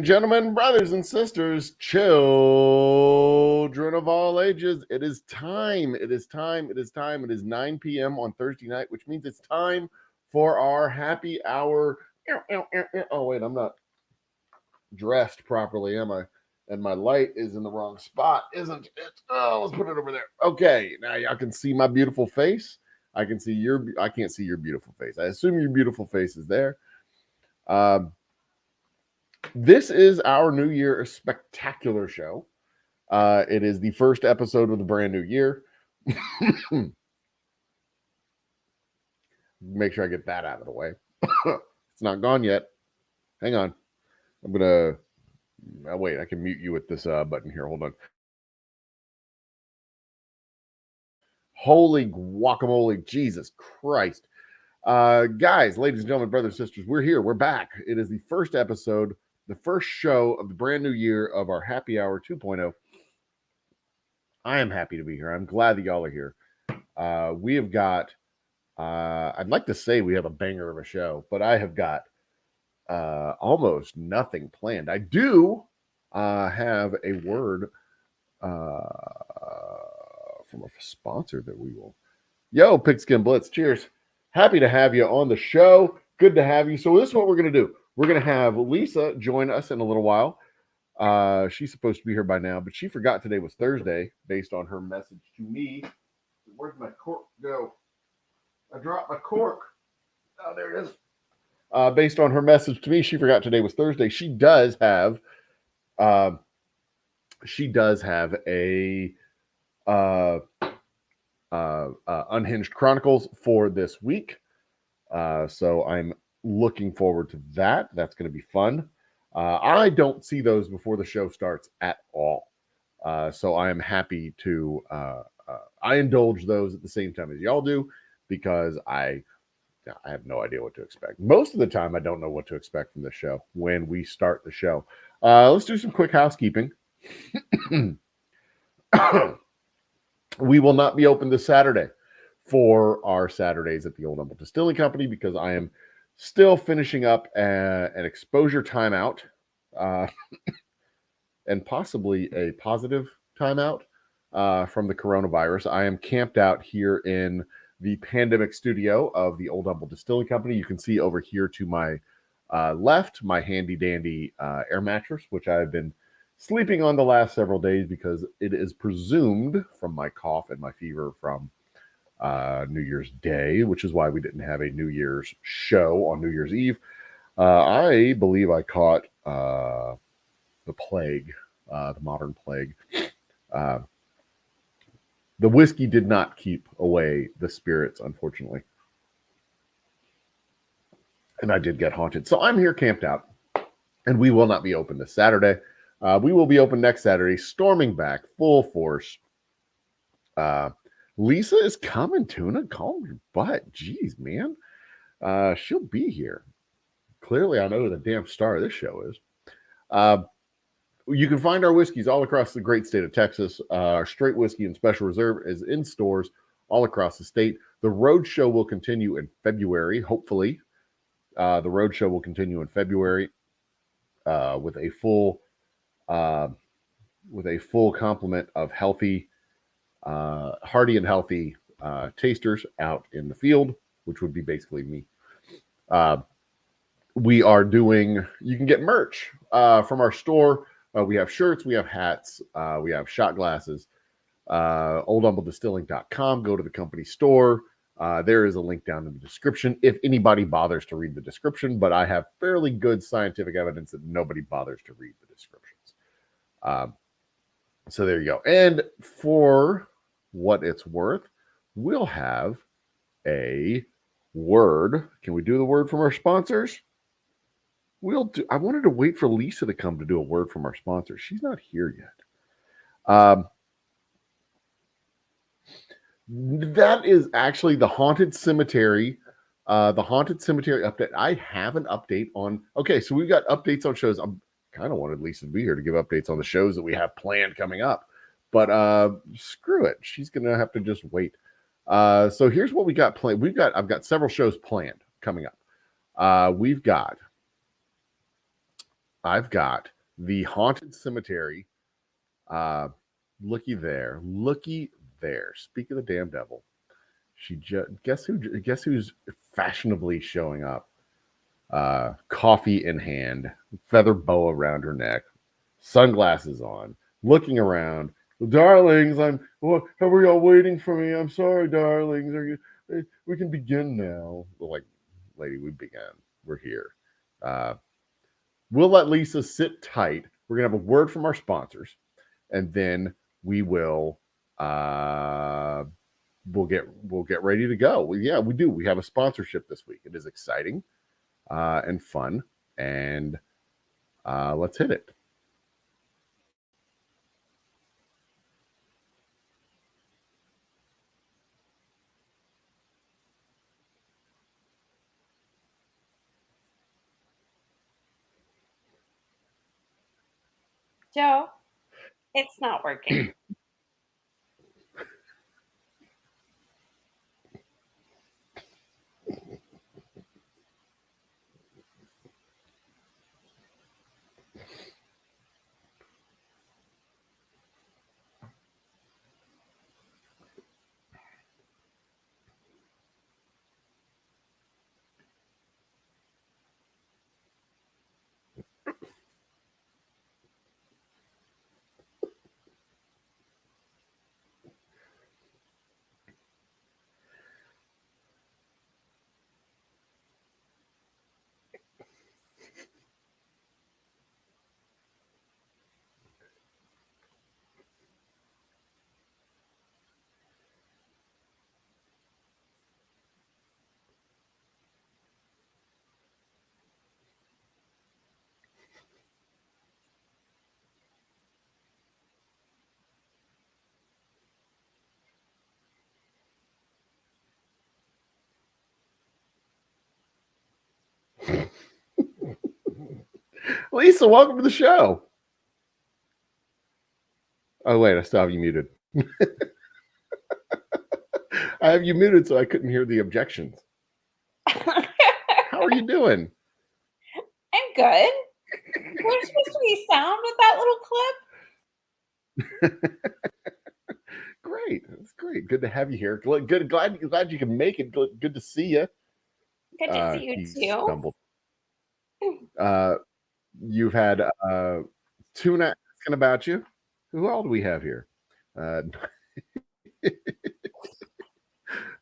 gentlemen, brothers and sisters, children of all ages, it is time. It is 9 p.m. on Thursday night, which means it's time for our happy hour. Oh, wait, I'm not dressed properly, am I? And my light is in the wrong spot, isn't it? Oh, let's put it over there. Okay, now y'all can see my beautiful face. I can't see your beautiful face. I assume your beautiful face is there. This is our New Year spectacular show. It is the first episode of the brand new year. Make sure I get that out of the way. It's not gone yet. Hang on. I'm going to... wait, I can mute you with this button here. Hold on. Holy guacamole. Jesus Christ. Guys, ladies and gentlemen, brothers and sisters, we're here. We're back. It is the first episode, the first show of the brand new year of our Happy Hour 2.0. I am happy to be here. I'm glad that y'all are here. We have got, I'd like to say we have a banger of a show, but I have got almost nothing planned. I do have a word from a sponsor that we will. Yo, Pigskin Blitz, cheers. Happy to have you on the show. Good to have you. So this is what we're going to do. We're going to have Lisa join us in a little while. She's supposed to be here by now, but she forgot today was Thursday based on her message to me. Where'd my cork go? I dropped my cork. Oh, there it is. Based on her message to me, she forgot today was Thursday. She does have a Unhinged Chronicles for this week. So I'm looking forward to that. That's going to be fun. I don't see those before the show starts at all. So I am happy to I indulge those at the same time as y'all do because I have no idea what to expect. Most of the time, I don't know what to expect from the show when we start the show. Let's do some quick housekeeping. We will not be open this Saturday for our Saturdays at the Old Humble Distilling Company because I am still finishing up an exposure timeout and possibly a positive timeout from the coronavirus. I am camped out here in the pandemic studio of the Old Humble Distilling Company. You can see over here to my left, my handy dandy air mattress, which I've been sleeping on the last several days because it is presumed from my cough and my fever from New Year's Day, which is why we didn't have a New Year's show on New Year's Eve. I believe I caught the plague, the modern plague. The whiskey did not keep away the spirits, unfortunately. And I did get haunted. So I'm here camped out, and we will not be open this Saturday. We will be open next Saturday, storming back full force. Lisa is coming, Tuna. Calm your butt. Jeez, man. She'll be here. Clearly, I know who the damn star of this show is. You can find our whiskeys all across the great state of Texas. Our straight whiskey and special reserve is in stores all across the state. The road show will continue in February, hopefully. The road show will continue in February with a full complement of healthy, hearty and healthy tasters out in the field, which would be basically me. We are doing, you can get merch from our store. We have shirts, we have hats, we have shot glasses. OldHumbleDistilling.com. Go to the company store. There is a link down in the description if anybody bothers to read the description, but I have fairly good scientific evidence that nobody bothers to read the descriptions. So there you go. And for what it's worth, we'll have a word. Can we do the word from our sponsors? We'll do. I wanted to wait for Lisa to come to do a word from our sponsors. She's not here yet. That is actually the Haunted Cemetery. The Haunted Cemetery update. I have an update on. Okay, so we've got updates on shows. I kind of wanted Lisa to be here to give updates on the shows that we have planned coming up. But screw it. She's gonna have to just wait. So here's what we got planned. I've got several shows planned coming up. I've got the haunted cemetery. Looky there. Speak of the damn devil. Guess who's fashionably showing up? Coffee in hand, feather boa around her neck, sunglasses on, looking around. Darlings, how are y'all waiting for me? I'm sorry, darlings. We can begin now. Like, lady, we began. We're here. We'll let Lisa sit tight. We're gonna have a word from our sponsors, and then we will we'll get ready to go. We do. We have a sponsorship this week. It is exciting and fun, and let's hit it. Joe, it's not working. Lisa, welcome to the show. Oh wait, I still have you muted. I have you muted so I couldn't hear the objections. How are you doing? I'm good. We're supposed to be sound with that little clip. Great, that's great. Good to have you here. Good, glad you can make it. Good to see you. Good to see you too. Stumbled. You've had Tuna asking about you. Who all do we have here?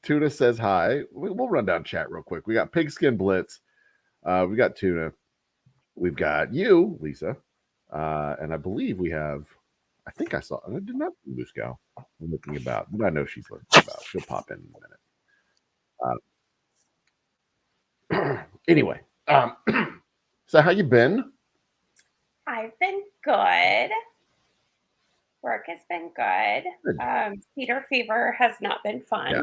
Tuna says hi. We'll run down chat real quick. We got Pigskin Blitz. We got Tuna. We've got you, Lisa. And I believe we have, I think I saw, I did not see Moose Cow. I'm looking about, but I know she's looking about. She'll pop in a minute. Anyway, so how you been? I've been good. Work has been good. Cedar fever has not been fun. Yeah.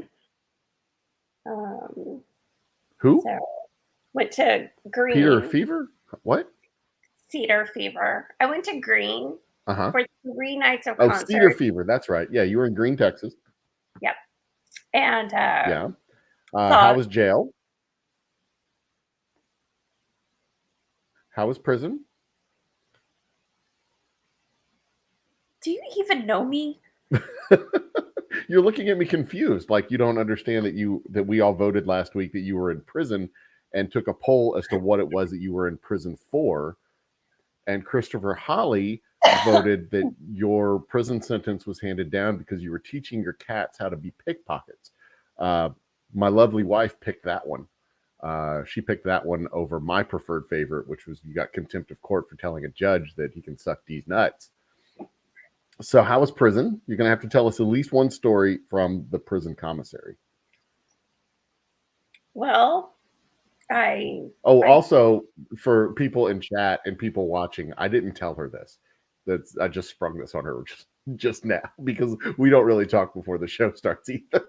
Who? So went to Green. Peter Fever? What? Cedar fever. I went to Green for 3 nights of concert. Cedar Fever. That's right. Yeah, you were in Green, Texas. Yep. And yeah. How was jail? How was prison? Do you even know me? You're looking at me confused, like you don't understand that we all voted last week that you were in prison and took a poll as to what it was that you were in prison for. And Christopher Holly voted that your prison sentence was handed down because you were teaching your cats how to be pickpockets. My lovely wife picked that one. She picked that one over my preferred favorite, which was you got contempt of court for telling a judge that he can suck D's nuts. So how was prison? You're going to have to tell us at least one story from the prison commissary. Well, also for people in chat and people watching, I didn't tell her this. I just sprung this on her just now because we don't really talk before the show starts either.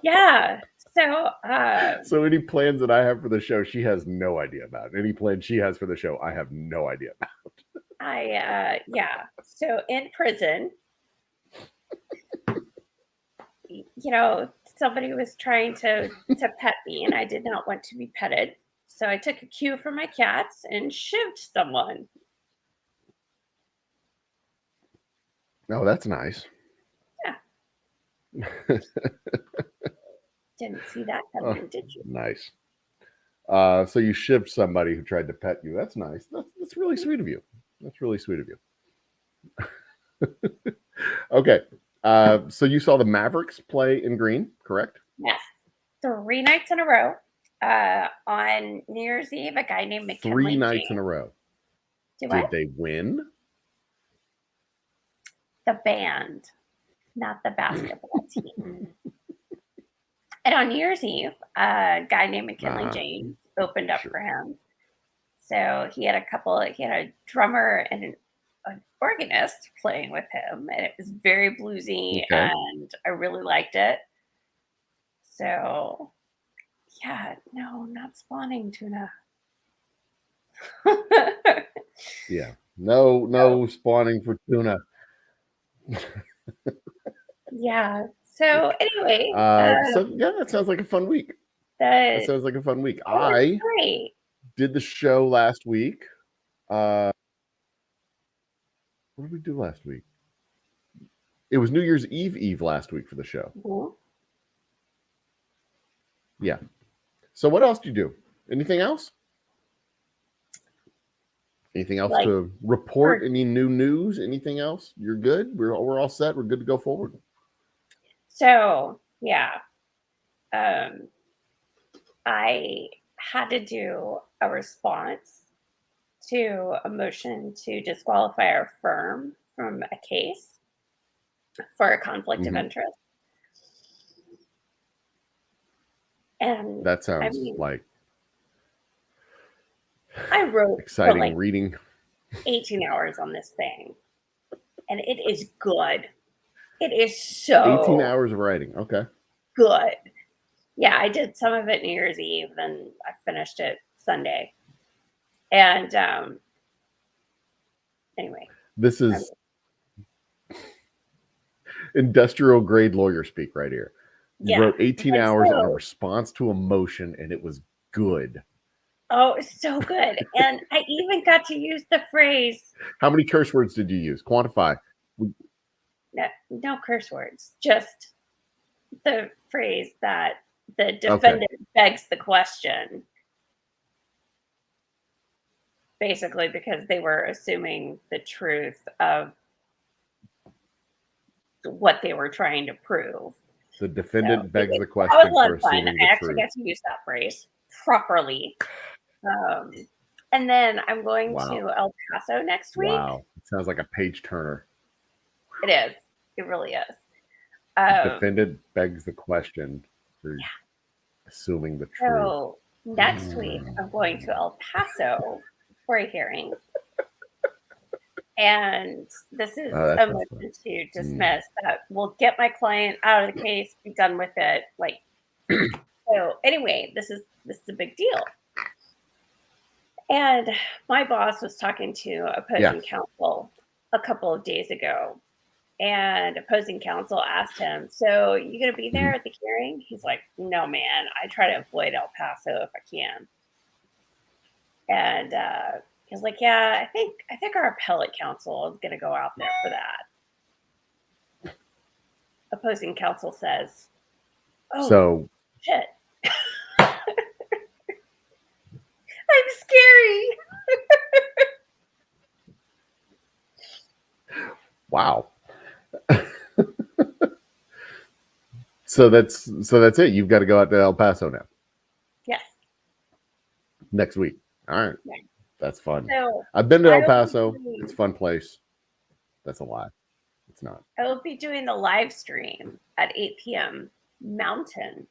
Yeah. So any plans that I have for the show, she has no idea about. Any plans she has for the show, I have no idea about. So in prison, somebody was trying to pet me and I did not want to be petted. So I took a cue from my cats and shivved someone. Oh, that's nice. Yeah. Didn't see that coming, did you? Nice. So you shivved somebody who tried to pet you. That's nice. That's really sweet of you. That's really sweet of you. Okay. So you saw the Mavericks play in Green, correct? Yes. 3 nights in a row. On New Year's Eve, a guy named McKinley 3 nights James. in a row. Did Did they win? The band, not the basketball team. And on New Year's Eve, a guy named McKinley James opened up for him. So he had a drummer and an organist playing with him, and it was very bluesy, and I really liked it. So, yeah, no, not spawning tuna. Yeah, no spawning for tuna. Yeah. So anyway, so yeah, that sounds like a fun week. that sounds like a fun week. was great. Did the show last week. What did we do last week? It was New Year's Eve last week for the show. Mm-hmm. Yeah. So what else do you do? Anything else? Anything else to report? Any new news? Anything else? You're good? We're all set. We're good to go forward. So, yeah. I had to do a response to a motion to disqualify our firm from a case for a conflict of interest. And that sounds like I wrote exciting reading. 18 hours on this thing, and it is good. It is so 18 hours of writing. Okay. Good. Yeah, I did some of it New Year's Eve, then I finished it Sunday. And anyway. This is industrial grade lawyer speak right here. You wrote 18 hours on a response to a motion, and it was good. Oh, it's so good. And I even got to use the phrase. How many curse words did you use? Quantify. No curse words, just the phrase that the defendant begs the question. Basically, because they were assuming the truth of what they were trying to prove. The defendant begs the question for assuming the truth. I actually got to use that phrase properly. And then I'm going to El Paso next week. Wow. It sounds like a page turner. It is. It really is. The defendant begs the question for assuming the truth. So next week, I'm going to El Paso for a hearing. And this is a motion to dismiss that will get my client out of the case, be done with it. So anyway, this is a big deal. And my boss was talking to opposing counsel a couple of days ago, and opposing counsel asked him, "So you going to be there at the hearing?" He's like, "No, man. I try to avoid El Paso if I can." And he's like, "Yeah, I think our appellate counsel is going to go out there for that." Opposing counsel says, "Oh, so shit." I'm scary. Wow. So that's it. You've got to go out to El Paso now. Yes. Next week. All right. Yeah. That's fun. So I've been to El Paso. It's a fun place. That's a lie. It's not. I will be doing the live stream at 8 p.m. Mountain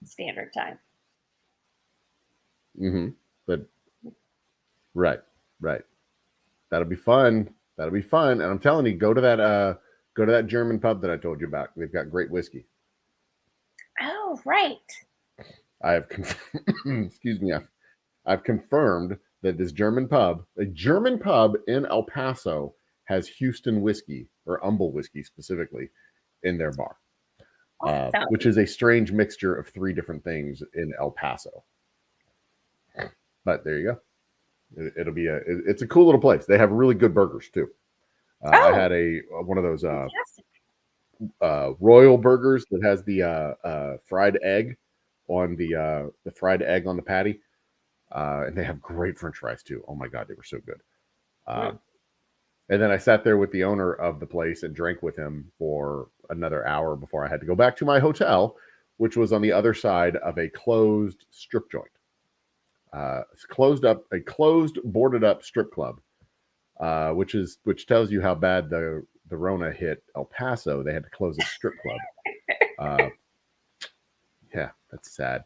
Standard Time. But right. That'll be fun. And I'm telling you, go to that German pub that I told you about. They've got great whiskey. Oh, right. I have excuse me. I've confirmed that this German pub, a German pub in El Paso, has Houston whiskey, or Humble whiskey specifically, in their bar, which is a strange mixture of 3 different things in El Paso. But there you go. It'll be it's a cool little place. They have really good burgers too. I had one of those royal burgers that has the fried egg on the fried egg on the patty, and they have great French fries too. Oh my god, they were so good. And then I sat there with the owner of the place and drank with him for another hour before I had to go back to my hotel, which was on the other side of a closed strip joint. It's a closed, boarded up strip club, which tells you how bad the Rona hit El Paso. They had to close a strip club. Yeah, that's sad.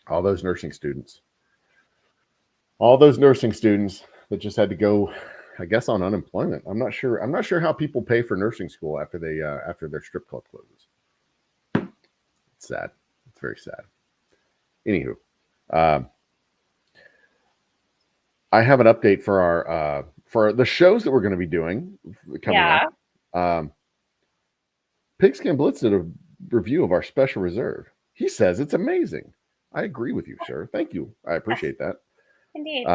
All those nursing students that just had to go, I guess, on unemployment. I'm not sure how people pay for nursing school after their strip club closes. It's sad. It's very sad. Anywho, I have an update for the shows that we're going to be doing coming up. Pigskin Blitz did a review of our special reserve. He says it's amazing. I agree with you, sir. Thank you. I appreciate that. Indeed.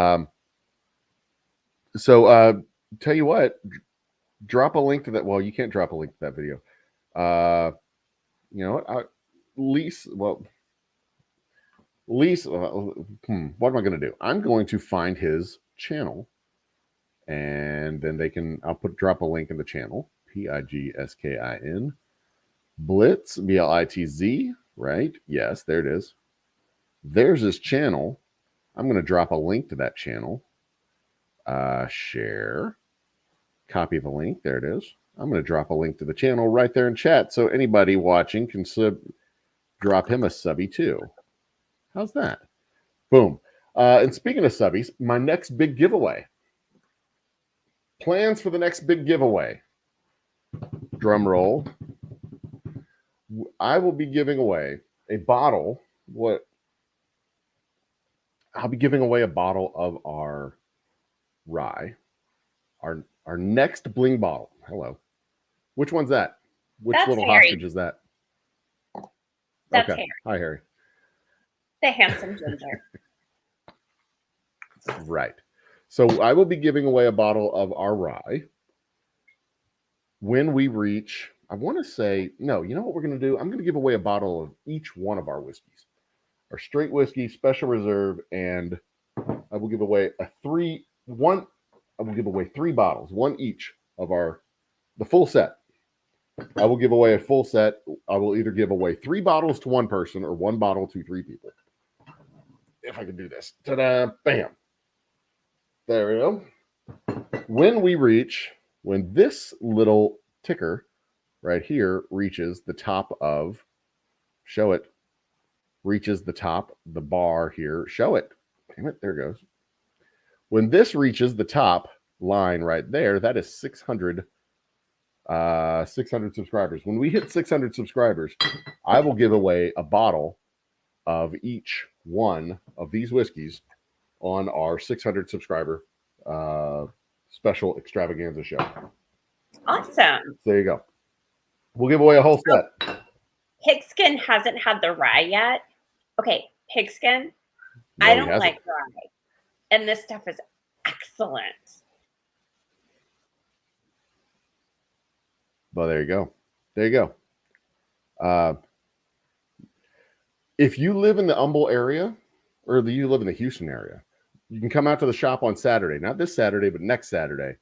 So tell you what, drop a link to that. Well, you can't drop a link to that video. You know what? What am I going to do? I'm going to find his channel, and then I'll drop a link in the channel. Pigskin Blitz, Blitz, right? Yes, there it is. There's his channel. I'm going to drop a link to that channel. Share. Copy the link. There it is. I'm going to drop a link to the channel right there in chat, so anybody watching can drop him a subby too. How's that? Boom. And speaking of subbies, my next big giveaway. Plans for the next big giveaway. Drum roll. I will be giving away a bottle. I'll be giving away a bottle of our rye. Our next bling bottle. Hello. Which one's that? That's little Harry. Hostage is that? That's okay. Harry. Hi, Harry. The handsome ginger. Right. So I will be giving away a bottle of our rye when we reach, I want to say, no, you know what we're going to do? I'm going to give away a bottle of each one of our whiskeys. Our straight whiskey, special reserve, and I will give away three bottles, one each of the full set. I will give away a full set. I will either give away 3 bottles to one person or 1 bottle to 3 people. If I can do this. Ta-da! Bam! There we go. When this little ticker right here reaches the top of, reaches the top, the bar here, show it. Damn it, there it goes. When this reaches the top line right there, that is 600 subscribers. When we hit 600 subscribers, I will give away a bottle of each one of these whiskeys on our 600 subscriber special extravaganza show. Awesome. So there you go. We'll give away a whole set. Pigskin hasn't had the rye yet. Okay, Pigskin. No, I don't like rye. And this stuff is excellent. Well, there you go. There you go. If you live in the Humble area, or you live in the Houston area, you can come out to the shop on Saturday. Not this Saturday, but next Saturday,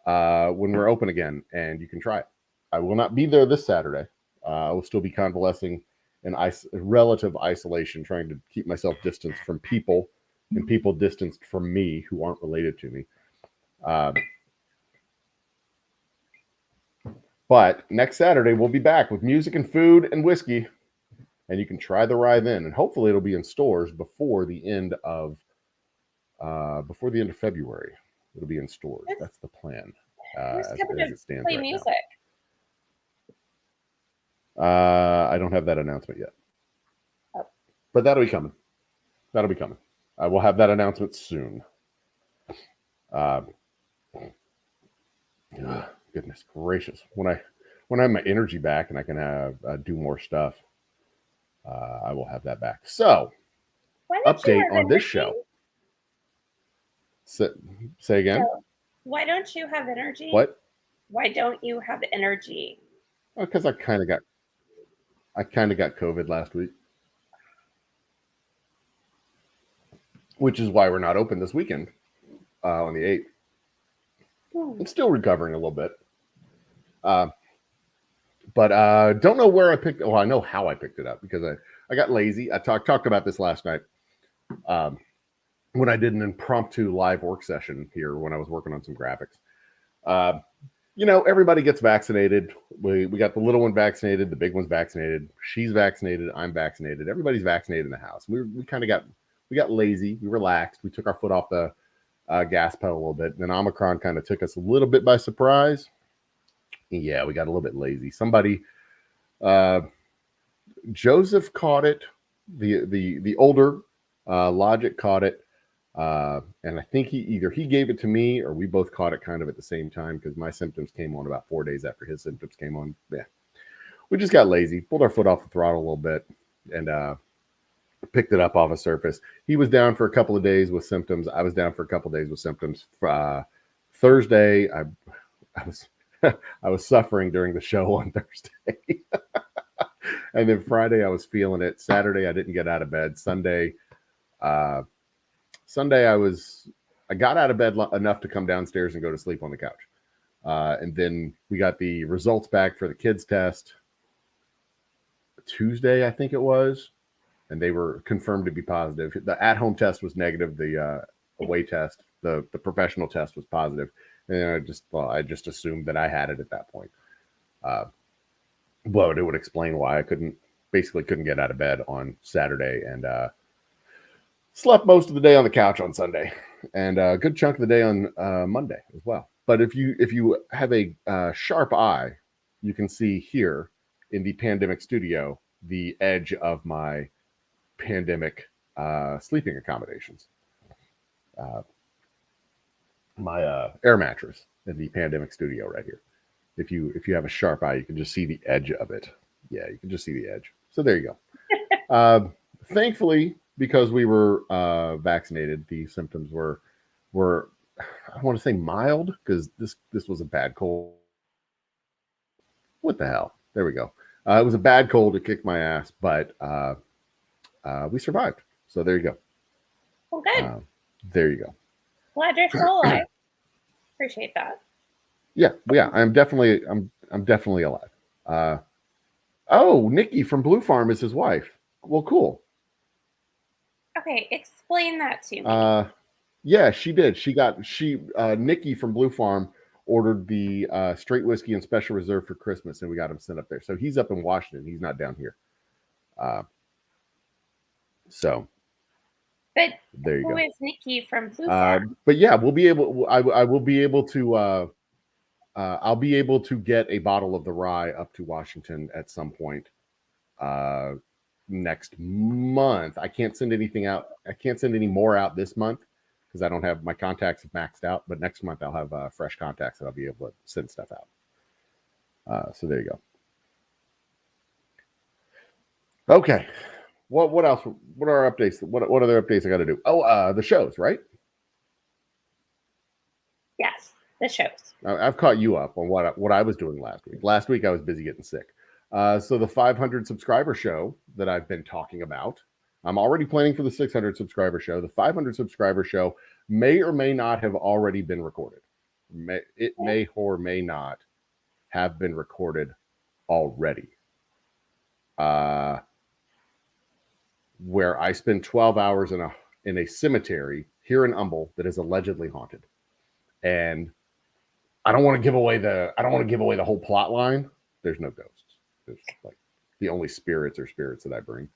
when we're open again, and you can try it. I will not be there this Saturday. I will still be convalescing in relative isolation, trying to keep myself distanced from people, and people distanced from me who aren't related to me. But next Saturday, we'll be back with music and food and whiskey, and you can try the rye then. And hopefully it'll be in stores before the end of February. It'll be in stores. That's the plan. As it stands right music. Now. I don't have that announcement yet. Oh. But that'll be coming. That'll be coming. I will have that announcement soon. Goodness gracious! When I have my energy back and I can do more stuff, I will have that back. So, update on this show. Say again. So, why don't you have energy? What? Why don't you have energy? Because I kind of got COVID last week, which is why we're not open this weekend on the 8th. I'm still recovering a little bit. But don't know where I picked it. Well, I know how I picked it up because I got lazy. I talked about this last night when I did an impromptu live work session here when I was working on some graphics. Everybody gets vaccinated. We got the little one vaccinated. The big one's vaccinated. She's vaccinated. I'm vaccinated. Everybody's vaccinated in the house. We got lazy. We relaxed. We took our foot off the gas pedal a little bit. And then Omicron kind of took us a little bit by surprise. Yeah, we got a little bit lazy. Somebody, Joseph caught it. The older Logic caught it, and I think he gave it to me or we both caught it kind of at the same time because my symptoms came on about 4 days after his symptoms came on. Yeah, we just got lazy, pulled our foot off the throttle a little bit, and picked it up off a surface. He was down for a couple of days with symptoms. I was down for a couple of days with symptoms. Thursday, I was. I was suffering during the show on Thursday. And then Friday I was feeling it. Saturday I didn't get out of bed. Sunday I got out of bed enough to come downstairs and go to sleep on the couch. And then we got the results back for the kids test Tuesday, I think it was, and they were confirmed to be positive. The at-home test was negative. The away test, the professional test was positive. And I just assumed that I had it at that point. But it would explain why I couldn't get out of bed on Saturday and slept most of the day on the couch on Sunday and a good chunk of the day on Monday as well. But if you have a sharp eye, you can see here in the pandemic studio the edge of my pandemic sleeping accommodations. My air mattress in the pandemic studio right here. If you have a sharp eye, you can just see the edge of it. Yeah, you can just see the edge. So there you go. Thankfully, because we were vaccinated, the symptoms were I don't want to say mild because this was a bad cold. What the hell? There we go. It was a bad cold. It kicked my ass, but we survived. So there you go. Well, good. There you go. Glad you're still alive. Appreciate that. Yeah. I'm definitely alive. Oh, Nikki from Blue Farm is his wife. Well, cool. Okay, explain that to me. Yeah, she did. Nikki from Blue Farm ordered the straight whiskey and special reserve for Christmas, and we got him sent up there. So he's up in Washington. He's not down here. But there you who go. is Nikki from Blue Farm? But yeah, we'll be able. I will be able to. I'll be able to get a bottle of the rye up to Washington at some point next month. I can't send anything out. I can't send any more out this month because I don't have my contacts maxed out. But next month I'll have fresh contacts that I'll be able to send stuff out. So there you go. Okay. What else? What are our updates? What other updates I got to do? Oh, the shows, right? Yes, the shows. I've caught you up on what I was doing last week. Last week I was busy getting sick. So the 500 subscriber show that I've been talking about, I'm already planning for the 600 subscriber show. The 500 subscriber show may or may not have already been recorded. It may or may not have been recorded already. Where I spend 12 hours in a cemetery here in Humble that is allegedly haunted. And I don't want to give away the whole plot line. There's no ghosts. There's like the only spirits are spirits that I bring.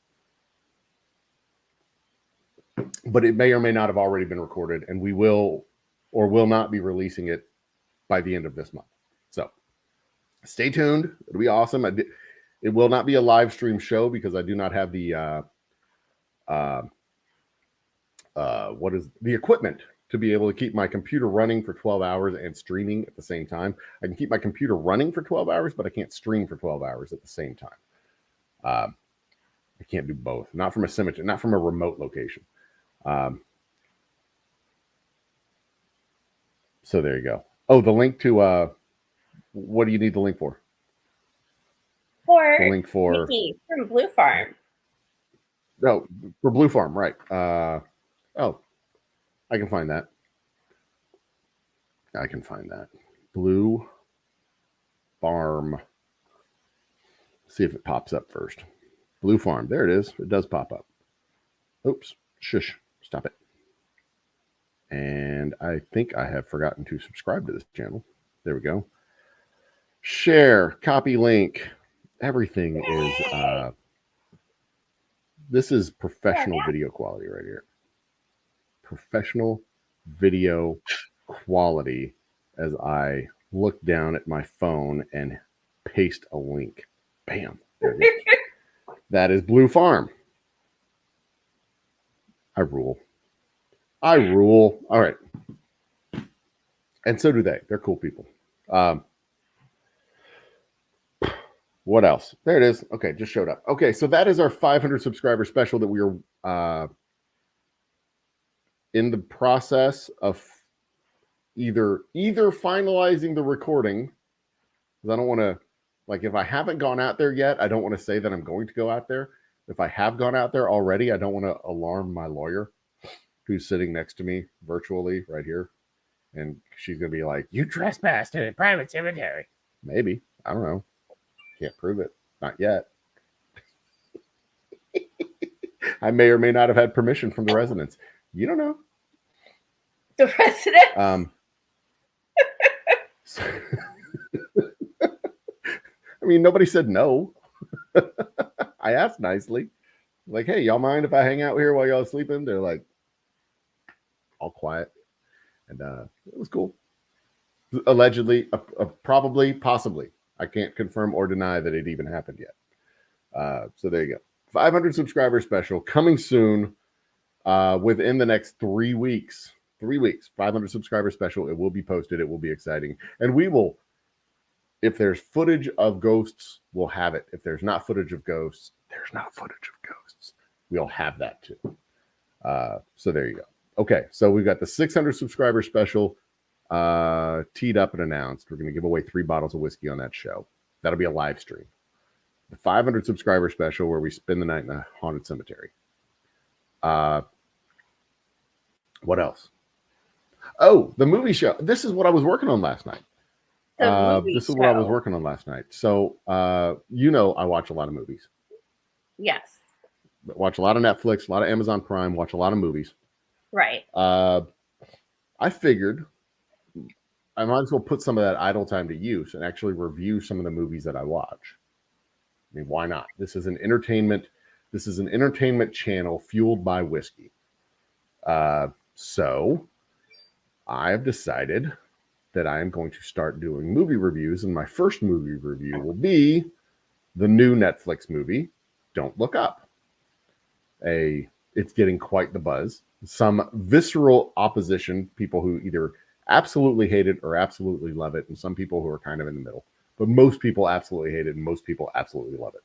But it may or may not have already been recorded, and we will or will not be releasing it by the end of this month. So stay tuned. It'll be awesome. It will not be a live stream show because I do not have the what is the equipment to be able to keep my computer running for 12 hours and streaming at the same time. I can keep my computer running for 12 hours, but I can't stream for 12 hours at the same time. I can't do both. Not from a cemetery, not from a remote location. So there you go. Oh, the link to what do you need the link for? For the link for Mickey from Blue Farm. Oh, for Blue Farm, right? Oh, I can find that. Blue Farm. See if it pops up first. Blue Farm. There it is. It does pop up. Oops. Shush. Stop it. And I think I have forgotten to subscribe to this channel. There we go. Share. Copy link. Everything is... this is professional video quality right here. Professional video quality as I look down at my phone and paste a link. Bam. There it is. That is Blue Farm. I rule. All right. And so do they. They're cool people. What else? There it is. Okay, just showed up. Okay, so that is our 500 subscriber special that we are in the process of either finalizing the recording, because I don't want to, like, if I haven't gone out there yet, I don't want to say that I'm going to go out there. If I have gone out there already, I don't want to alarm my lawyer who's sitting next to me virtually right here. And she's going to be like, you trespassed in a private cemetery. Maybe. I don't know. Can't prove it. Not yet. I may or may not have had permission from the residents. You don't know. The residents? I mean, nobody said no. I asked nicely. Like, hey, y'all mind if I hang out here while y'all sleeping? They're like, all quiet. And it was cool. Allegedly, probably, possibly. I can't confirm or deny that it even happened yet. So there you go. 500 subscriber special coming soon within the next 3 weeks. 3 weeks. 500 subscriber special. It will be posted. It will be exciting. And we will, if there's footage of ghosts, we'll have it. If there's not footage of ghosts, there's not footage of ghosts. We'll have that too. So there you go. Okay, so we've got the 600 subscriber special teed up and announced. We're going to give away 3 bottles of whiskey on that show. That'll be a live stream. The 500 subscriber special where we spend the night in a haunted cemetery. What else? Oh, the movie show. This is what I was working on last night. This is what I was working on last night. So, you know, I watch a lot of movies. Yes. Watch a lot of Netflix, a lot of Amazon Prime, watch a lot of movies. Right. I figured I might as well put some of that idle time to use and actually review some of the movies that I watch. I mean, why not? This is an entertainment channel fueled by whiskey. So I've decided that I am going to start doing movie reviews, and my first movie review will be the new Netflix movie, Don't Look Up. It's getting quite the buzz. Some visceral opposition, people who either absolutely hate it or absolutely love it, and some people who are kind of in the middle. But most people absolutely hate it, and most people absolutely love it.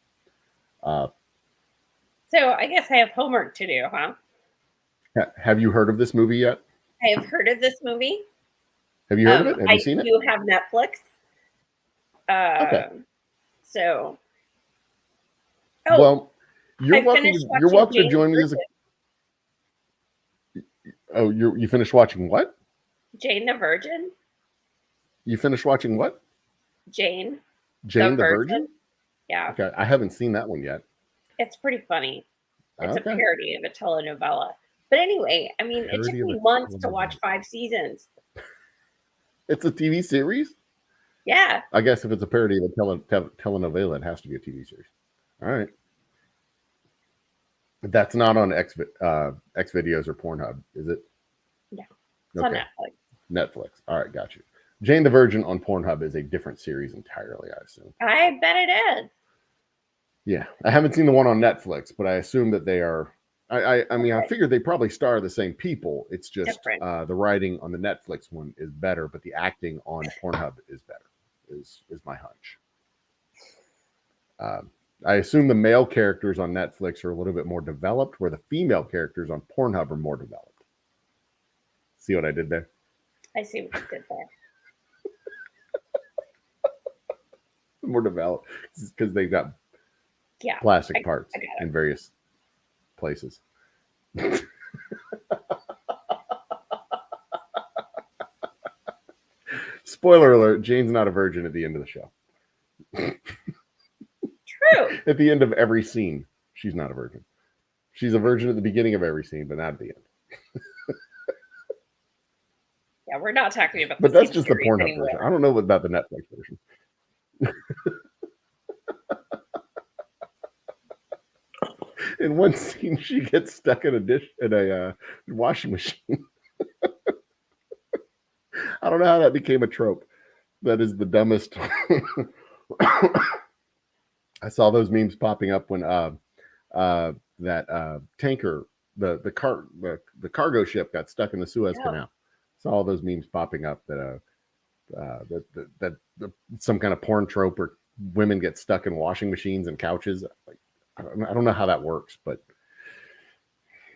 So I guess I have homework to do, huh? Have you heard of this movie yet? I have heard of this movie. Have you heard of it? Have you seen it? I do have Netflix. Okay. So. Oh, well, you're welcome to join me as a. Oh, you finished watching what? Jane the Virgin. You finished watching what? Jane the Virgin? Yeah. Okay, I haven't seen that one yet. It's pretty funny. It's a parody of a telenovela. But anyway, I mean, it took me months to watch 5 seasons. It's a TV series? Yeah. I guess if it's a parody of a telenovela, it has to be a TV series. All right. That's not on Xvideos or Pornhub, is it? No. It's on Netflix. Netflix. All right, got you. Jane the Virgin on Pornhub is a different series entirely, I assume. I bet it is. Yeah. I haven't seen the one on Netflix, but I assume that they are... I mean, I figured they probably star the same people. It's just the writing on the Netflix one is better, but the acting on Pornhub is better, is my hunch. I assume the male characters on Netflix are a little bit more developed, where the female characters on Pornhub are more developed. See what I did there? I see what you did there. More developed because they've got Yeah, plastic parts in various places. Spoiler alert, Jane's not a virgin at the end of the show. True. At the end of every scene, she's not a virgin. She's a virgin at the beginning of every scene, but not at the end. Yeah, we're not talking about. But that's just the Pornhub version. I don't know about the Netflix version. In one scene, she gets stuck in a washing machine. I don't know how that became a trope. That is the dumbest. I saw those memes popping up when that tanker, the cargo ship got stuck in the Suez Canal. Saw all those memes popping up that some kind of porn trope or women get stuck in washing machines and couches. Like, I don't know how that works, but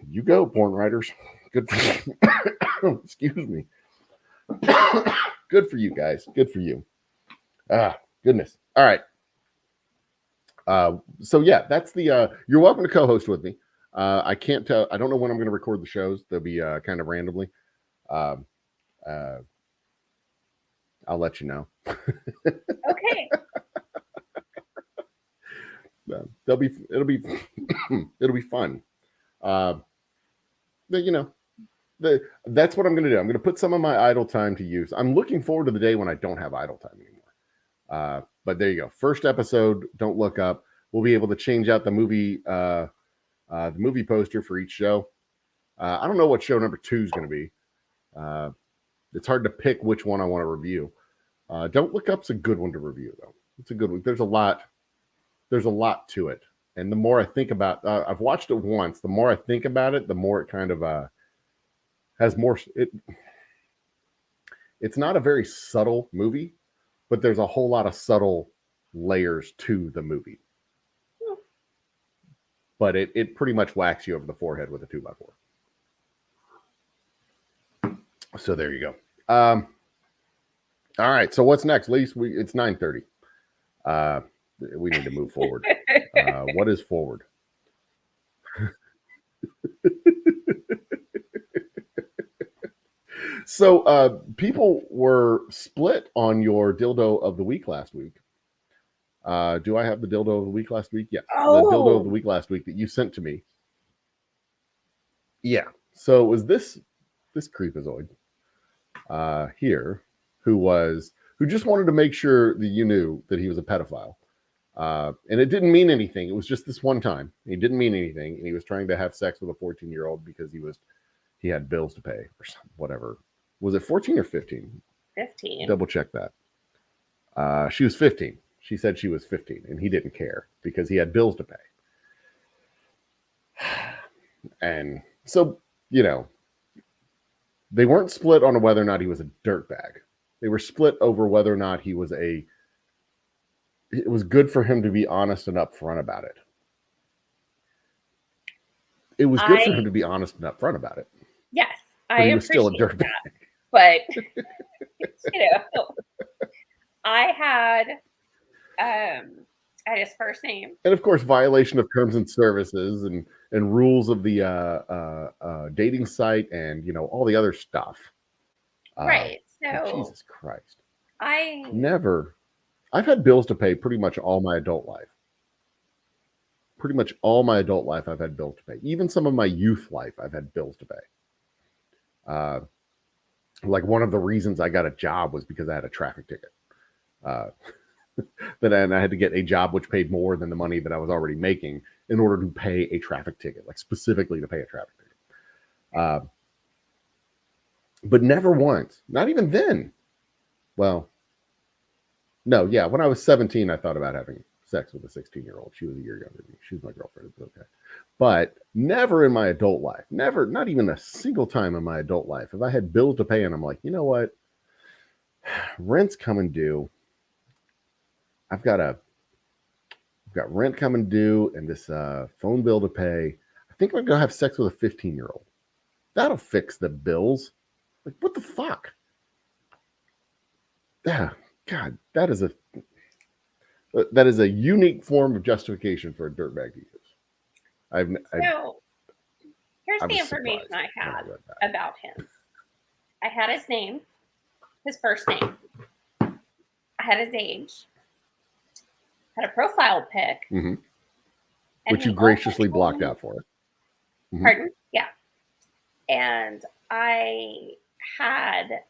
you go, porn writers. Good for you. Excuse me. Good for you guys. Good for you. Goodness. All right. So yeah, that's the you're welcome to co-host with me. I can't tell. I don't know when I'm going to record the shows. They'll be kind of randomly. I'll let you know. Okay. It'll be fun. That's what I'm going to do. I'm going to put some of my idle time to use. I'm looking forward to the day when I don't have idle time anymore. But there you go. First episode, Don't Look Up. We'll be able to change out the movie poster for each show. I don't know what show number 2 is going to be. It's hard to pick which one I want to review. Don't Look Up's a good one to review, though. It's a good one. There's a lot to it. And the more I think about, I've watched it once. The more I think about it, the more it kind of has more. It's not a very subtle movie, but there's a whole lot of subtle layers to the movie. But it pretty much whacks you over the forehead with a 2x4. So there you go. All right. So what's next? At least it's 9:30. We need to move forward. What is forward? So people were split on your dildo of the week last week. Do I have the dildo of the week last week? Yes. The dildo of the week last week that you sent to me. Yeah. So it was this creepazoid here who just wanted to make sure that you knew that he was a pedophile. And it didn't mean anything. It was just this one time. He didn't mean anything. And he was trying to have sex with a 14-year-old because he had bills to pay or whatever. Was it 14 or 15? 15. Double check that. She was 15. She said she was 15 and he didn't care because he had bills to pay. And so, they weren't split on whether or not he was a dirtbag. They were split over whether or not it was good for him to be honest and upfront about it. It was good for him to be honest and upfront about it. Yes, but he was still a dirtbag. But I had his first name, and of course, violation of terms and services and rules of the dating site, and all the other stuff. Right. So Jesus Christ, I've had bills to pay pretty much all my adult life. Pretty much all my adult life, I've had bills to pay. Even some of my youth life, I've had bills to pay. Like one of the reasons I got a job was because I had a traffic ticket. And I had to get a job which paid more than the money that I was already making in order to pay a traffic ticket, like specifically to pay a traffic ticket. But never once, not even then. Well, no, yeah. When I was 17, I thought about having sex with a 16-year-old. She was a year younger than me. She was my girlfriend. It was okay. But never in my adult life, never, not even a single time in my adult life, if I had bills to pay and I'm like, you know what? Rent's coming due. I've got rent coming due and this phone bill to pay. I think I'm going to have sex with a 15-year-old. That'll fix the bills. Like, what the fuck? Yeah, God, that is a unique form of justification for a dirtbag to use. So here's I the was information surprised I when I had read that. about him. I had his name, his first name. I had his age. Had a profile pic. Mm-hmm. And Which you he also graciously blocked told, out for it. Mm-hmm. pardon? Yeah. And I had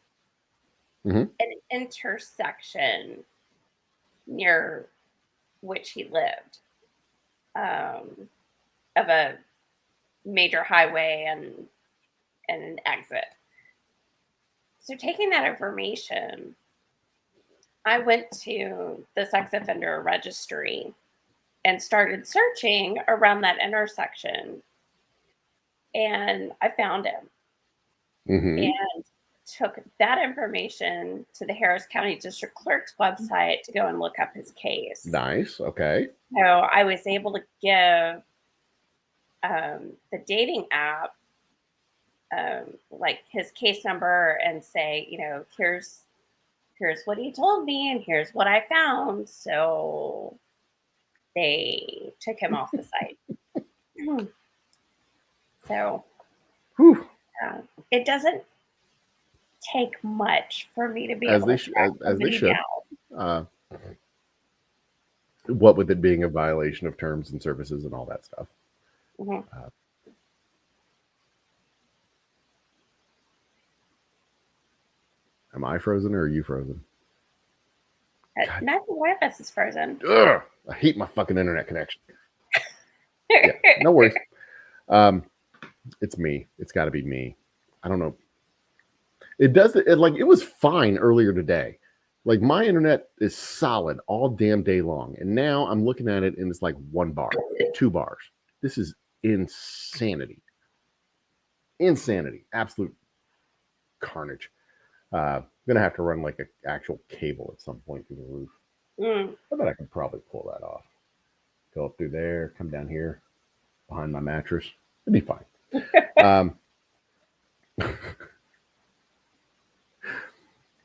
Mm-hmm. an intersection near which he lived, of a major highway and an exit. So taking that information, I went to the sex offender registry and started searching around that intersection, and I found him Mm-hmm. and took that information to the Harris County District Clerk's website to go and look up his case. Nice. Okay. So I was able to give the dating app like his case number and say, here's what he told me and here's what I found. So they took him off the site. So it doesn't take much for me to be able to track somebody down. What with it being a violation of terms and services and all that stuff. Mm-hmm. Am I frozen or are you frozen? Neither one of us is frozen. Ugh, I hate my fucking internet connection. Yeah, no worries. It's me. It's got to be me. I don't know. It does it like it was fine earlier today. Like my internet is solid all damn day long, and now I'm looking at it and it's like 1 bar, 2 bars. This is insanity. Insanity. Absolute carnage. I'm gonna have to run like an actual cable at some point through the roof. I bet I can probably pull that off. Go up through there, come down here behind my mattress. It'd be fine.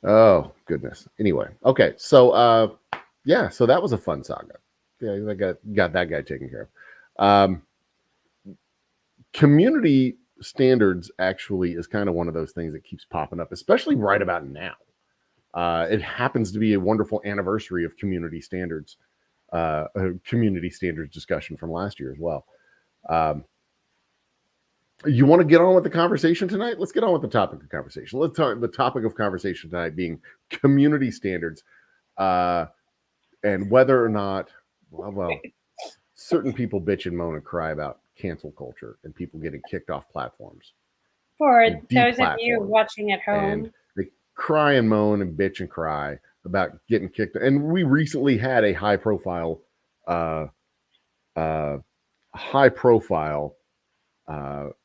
Oh goodness. Anyway, okay. So yeah, so that was a fun saga. Yeah, I got that guy taken care of. Community standards actually is kind of one of those things that keeps popping up, especially right about now. It happens to be a wonderful anniversary of community standards, a community standards discussion from last year as well. You want to get on with the conversation tonight? Let's get on with the topic of conversation. Let's talk the topic of conversation tonight being community standards, and whether or not, well, certain people bitch and moan and cry about cancel culture and people getting kicked off platforms. For those of you watching at home, and they cry and moan and bitch and cry about getting kicked. And we recently had a high profile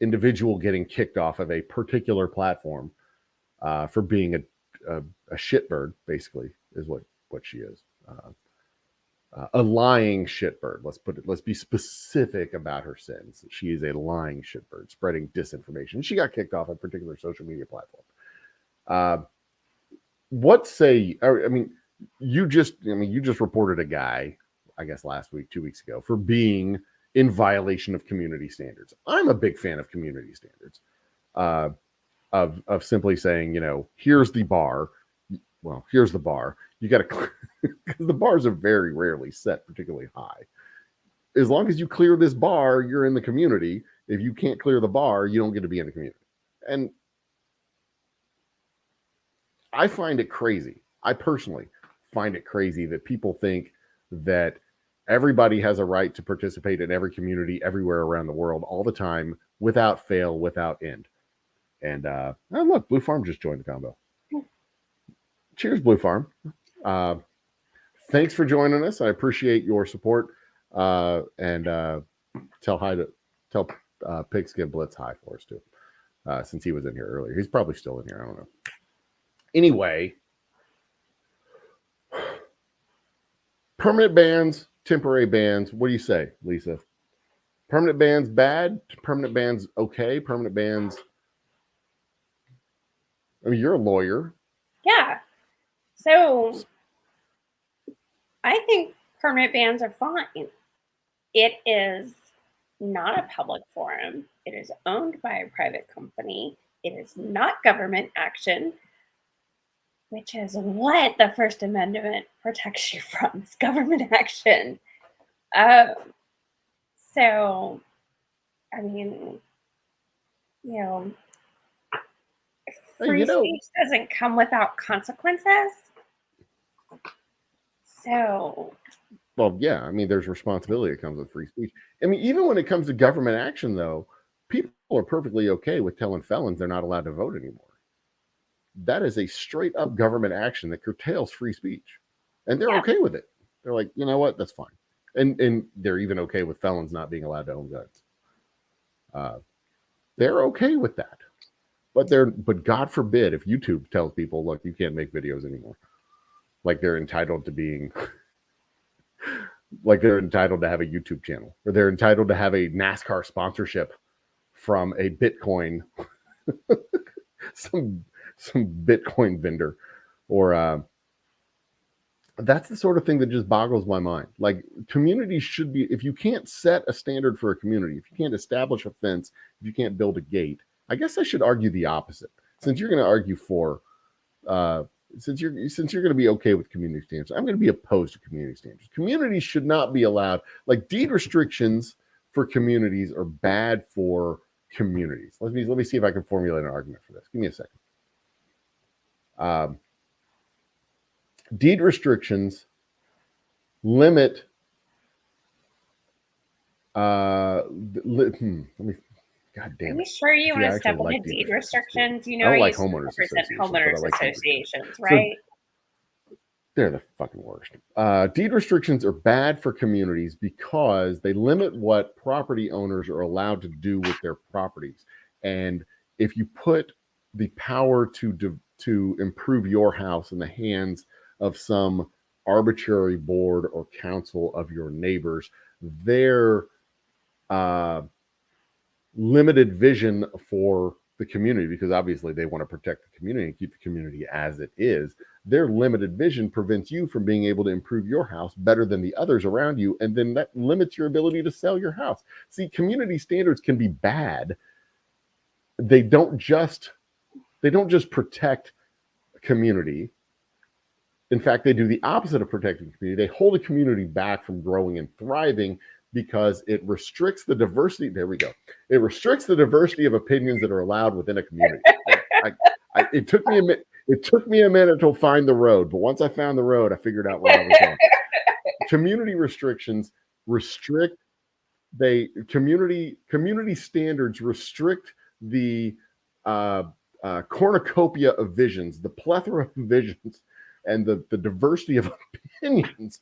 individual getting kicked off of a particular platform for being a shitbird, basically, is what she is. A lying shitbird. Let's be specific about her sins. She is a lying shitbird, spreading disinformation. She got kicked off a particular social media platform. What say? I mean, you just reported a guy, I guess last week, 2 weeks ago, for being in violation of community standards. I'm a big fan of community standards, of simply saying, here's the bar. Well, here's the bar. You got to, because the bars are very rarely set particularly high. As long as you clear this bar, you're in the community. If you can't clear the bar, you don't get to be in the community. And I find it crazy. I personally find it crazy that people think that everybody has a right to participate in every community everywhere around the world all the time, without fail, without end. And look, Blue Farm just joined the combo. Cheers, Blue Farm. Thanks for joining us. I appreciate your support. And tell Pigskin Blitz hi for us too, since he was in here earlier. He's probably still in here. I don't know. Anyway, permanent bans, temporary bans. What do you say, Lisa? Permanent bans bad? Permanent bans okay? Permanent bans. I mean, you're a lawyer. Yeah. So I think permanent bans are fine. It is not a public forum. It is owned by a private company. It is not government action, which is what the First Amendment protects you from, is government action. Um, so, I mean, you know, free speech doesn't come without consequences. So, well, yeah, I mean, there's responsibility that comes with free speech. I mean, even when it comes to government action, though, people are perfectly okay with telling felons they're not allowed to vote anymore. That is a straight up government action that curtails free speech. And they're okay with it. They're like, you know what? That's fine. And they're even okay with felons not being allowed to own guns. They're okay with that. But God forbid if YouTube tells people, look, you can't make videos anymore. Like they're entitled to being like they're entitled to have a YouTube channel, or they're entitled to have a NASCAR sponsorship from a Bitcoin some Bitcoin vendor, or that's the sort of thing that just boggles my mind. Like, communities should be, if you can't set a standard for a community, if you can't establish a fence, if you can't build a gate, I guess I should argue the opposite. Since you're going to argue for, since you're going to be okay with community standards, I'm going to be opposed to community standards. Communities should not be allowed, like deed restrictions for communities are bad for communities. Let me see if I can formulate an argument for this. Give me a second. Deed restrictions limit. Let me. God damn it! Are you sure you want to step into deed restrictions? You know, I don't like homeowners associations, right? So they're the fucking worst. Deed restrictions are bad for communities because they limit what property owners are allowed to do with their properties. And if you put the power to improve your house in the hands of some arbitrary board or council of your neighbors, their limited vision for the community, because obviously they want to protect the community and keep the community as it is, their limited vision prevents you from being able to improve your house better than the others around you, and then that limits your ability to sell your house. See, community standards can be bad. They don't just protect community. In fact, they do the opposite of protecting community. They hold a community back from growing and thriving because it restricts the diversity. There we go. It restricts the diversity of opinions that are allowed within a community. It took me a minute. It took me a minute to find the road, but once I found the road, I figured out where I was going. Community restrictions restrict. Community standards restrict the cornucopia of visions, the plethora of visions, and the diversity of opinions.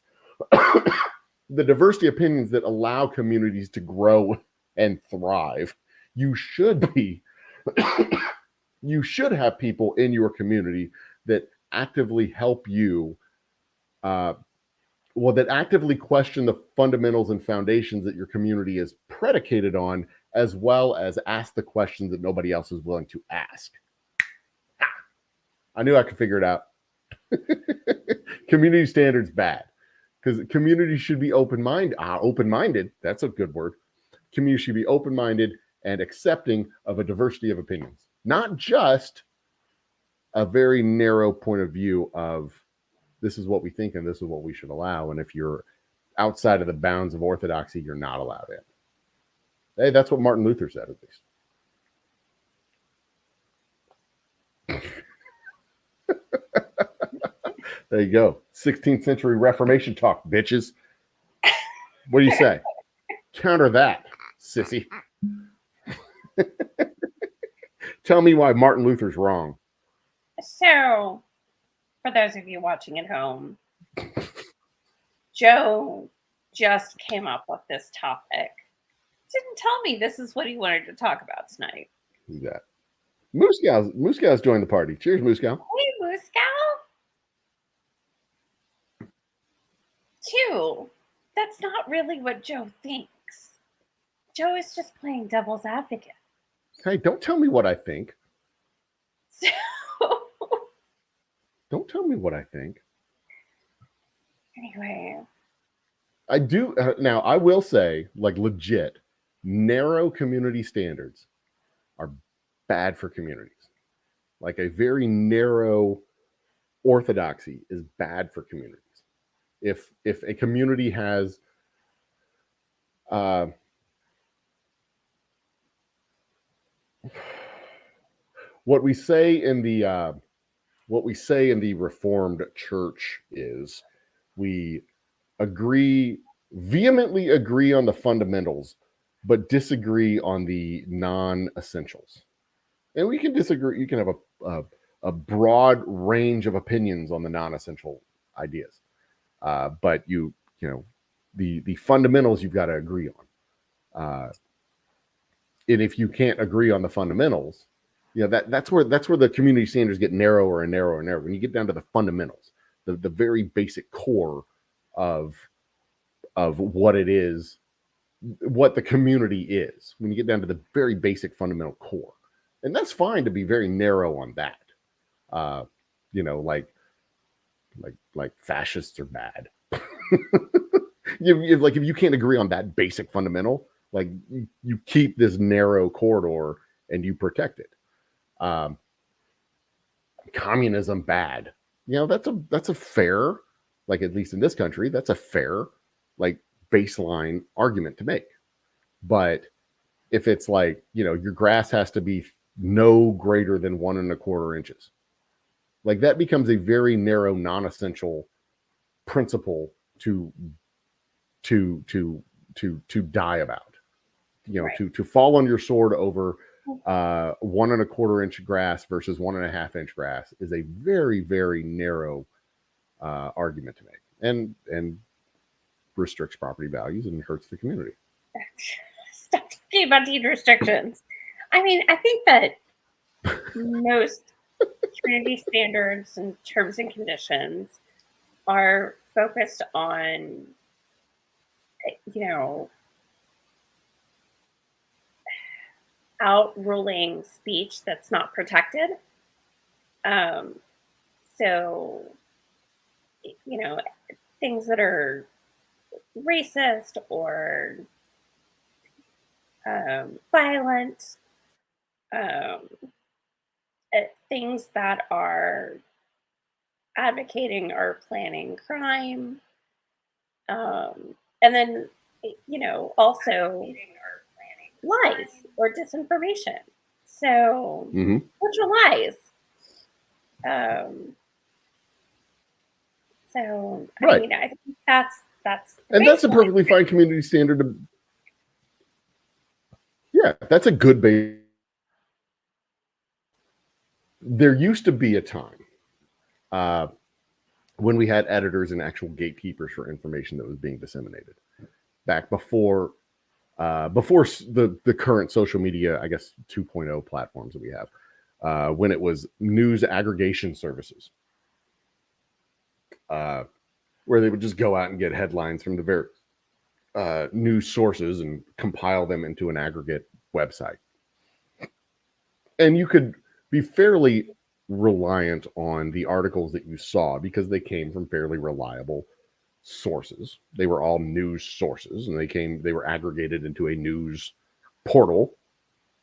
The diversity of opinions that allow communities to grow and thrive. You should have people in your community that actively help you, that actively question the fundamentals and foundations that your community is predicated on, as well as ask the questions that nobody else is willing to ask. I knew I could figure it out. Community standards bad. Because community should be open-minded. Open-minded, that's a good word. Community should be open-minded and accepting of a diversity of opinions. Not just a very narrow point of view of this is what we think and this is what we should allow. And if you're outside of the bounds of orthodoxy, you're not allowed in. Hey, that's what Martin Luther said, at least. There you go. 16th century Reformation talk, bitches. What do you say? Counter that, sissy. Tell me why Martin Luther's wrong. So, for those of you watching at home, Joe just came up with this topic. Didn't tell me this is what he wanted to talk about tonight. Who's that? Moose Gal's joined the party. Cheers, Moose Gal. Hey, Moose Gal. 2, that's not really what Joe thinks. Joe is just playing devil's advocate. Hey, don't tell me what I think. So, Don't tell me what I think. Anyway. I do. Now, I will say, like, legit, narrow community standards are bad for communities. Like, a very narrow orthodoxy is bad for communities. If a community has what we say in the Reformed Church is we vehemently agree on the fundamentals, but disagree on the non-essentials. And we can disagree. You can have a broad range of opinions on the non-essential ideas, but you know the fundamentals you've got to agree on. And if you can't agree on the fundamentals, that's where the community standards get narrower and narrower and narrower. When you get down to the fundamentals, the very basic core of what it is, what the community is. When you get down to the very basic fundamental core, and that's fine to be very narrow on that. Like fascists are bad. If you can't agree on that basic fundamental, like you keep this narrow corridor and you protect it. Communism bad. That's a fair, like, at least in this country, that's a fair, like, baseline argument to make. But if it's like, your grass has to be no greater than 1.25 inches, like, that becomes a very narrow, non-essential principle to die about. Right. To fall on your sword over 1.25 inch grass versus 1.5 inch grass is a very, very narrow argument to make, and restricts property values and hurts the community. Stop talking about deed restrictions. I mean, I think that most community standards and terms and conditions are focused on, outruling speech that's not protected. So, things that are racist or violent, things that are advocating or planning crime, and then also lies or disinformation. So, bunch of lies. So, right. I mean, I think that's and that's a perfectly fine community standard. That's a good base. There used to be a time when we had editors and actual gatekeepers for information that was being disseminated, back before the current social media, I guess 2.0 platforms that we have, when it was news aggregation services, where they would just go out and get headlines from the various news sources and compile them into an aggregate website. And you could be fairly reliant on the articles that you saw because they came from fairly reliable sources. They were all news sources, and they were aggregated into a news portal,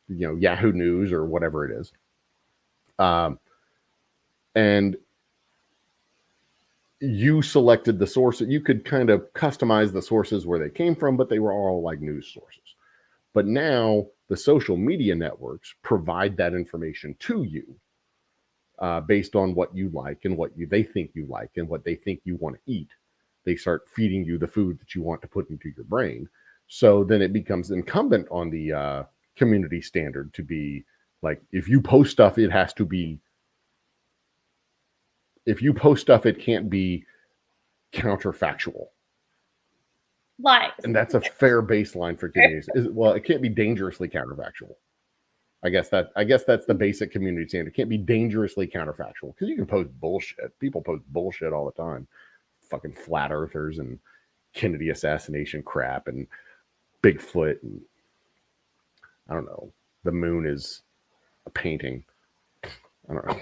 Yahoo News or whatever it is. And you selected the source. You could kind of customize the sources where they came from, but they were all like news sources. But now the social media networks provide that information to you based on what you like and they think you like and what they think you want to eat. They start feeding you the food that you want to put into your brain. So then it becomes incumbent on the community standard to be like, if you post stuff, it has to be. If you post stuff, it can't be counterfactual. Lies. And that's a fair baseline for communities. Well, it can't be dangerously counterfactual. I guess that's the basic community standard. It can't be dangerously counterfactual, because you can post bullshit. People post bullshit all the time. Fucking flat earthers and Kennedy assassination crap and Bigfoot and I don't know. The moon is a painting. I don't know.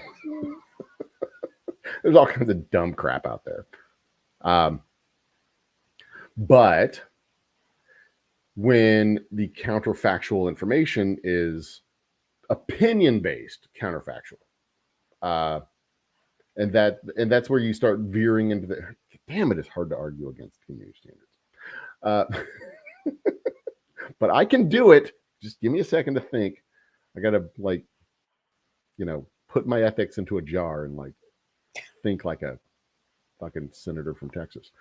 There's all kinds of dumb crap out there. But when the counterfactual information is opinion-based counterfactual, and that's where you start veering into the. Damn, it is hard to argue against community standards. But I can do it. Just give me a second to think. I gotta put my ethics into a jar and think like a fucking senator from Texas.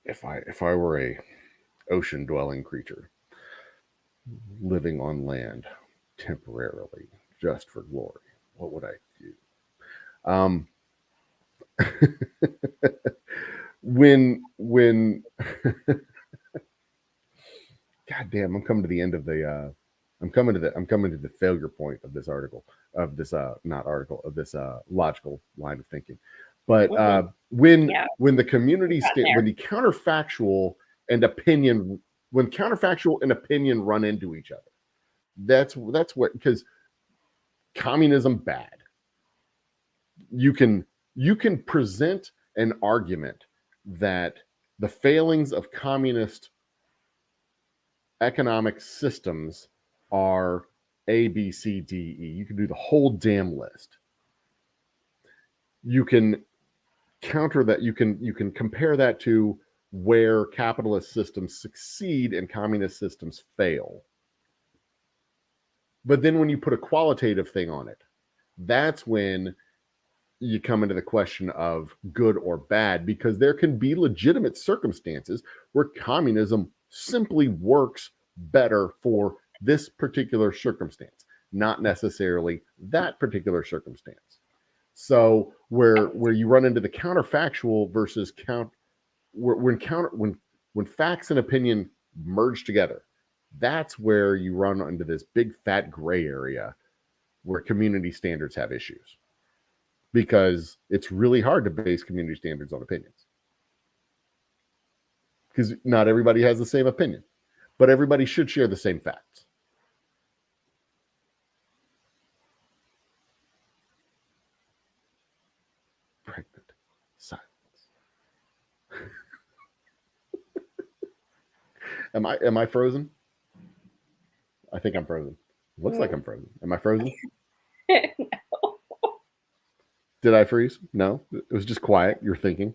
If I were a ocean dwelling creature living on land temporarily just for glory, what would I do? when God damn, I'm coming to the end of the I'm coming to the failure point of this article, of this logical line of thinking. But when the community when the counterfactual and opinion run into each other, that's what, because communism bad. You can present an argument that the failings of communist economic systems are A, B, C, D, E. You can do the whole damn list. You can counter that. You can compare that to where capitalist systems succeed and communist systems fail. But then when you put a qualitative thing on it, that's when you come into the question of good or bad, because there can be legitimate circumstances where communism simply works better for this particular circumstance, not necessarily that particular circumstance. So where you run into the counterfactual versus when facts and opinion merge together, that's where you run into this big fat gray area where community standards have issues, because it's really hard to base community standards on opinions, because not everybody has the same opinion, but everybody should share the same facts. Pregnant silence. Am I frozen? I think I'm frozen. Looks like I'm frozen. Am I frozen? No. Did I freeze? No, it was just quiet. You're thinking.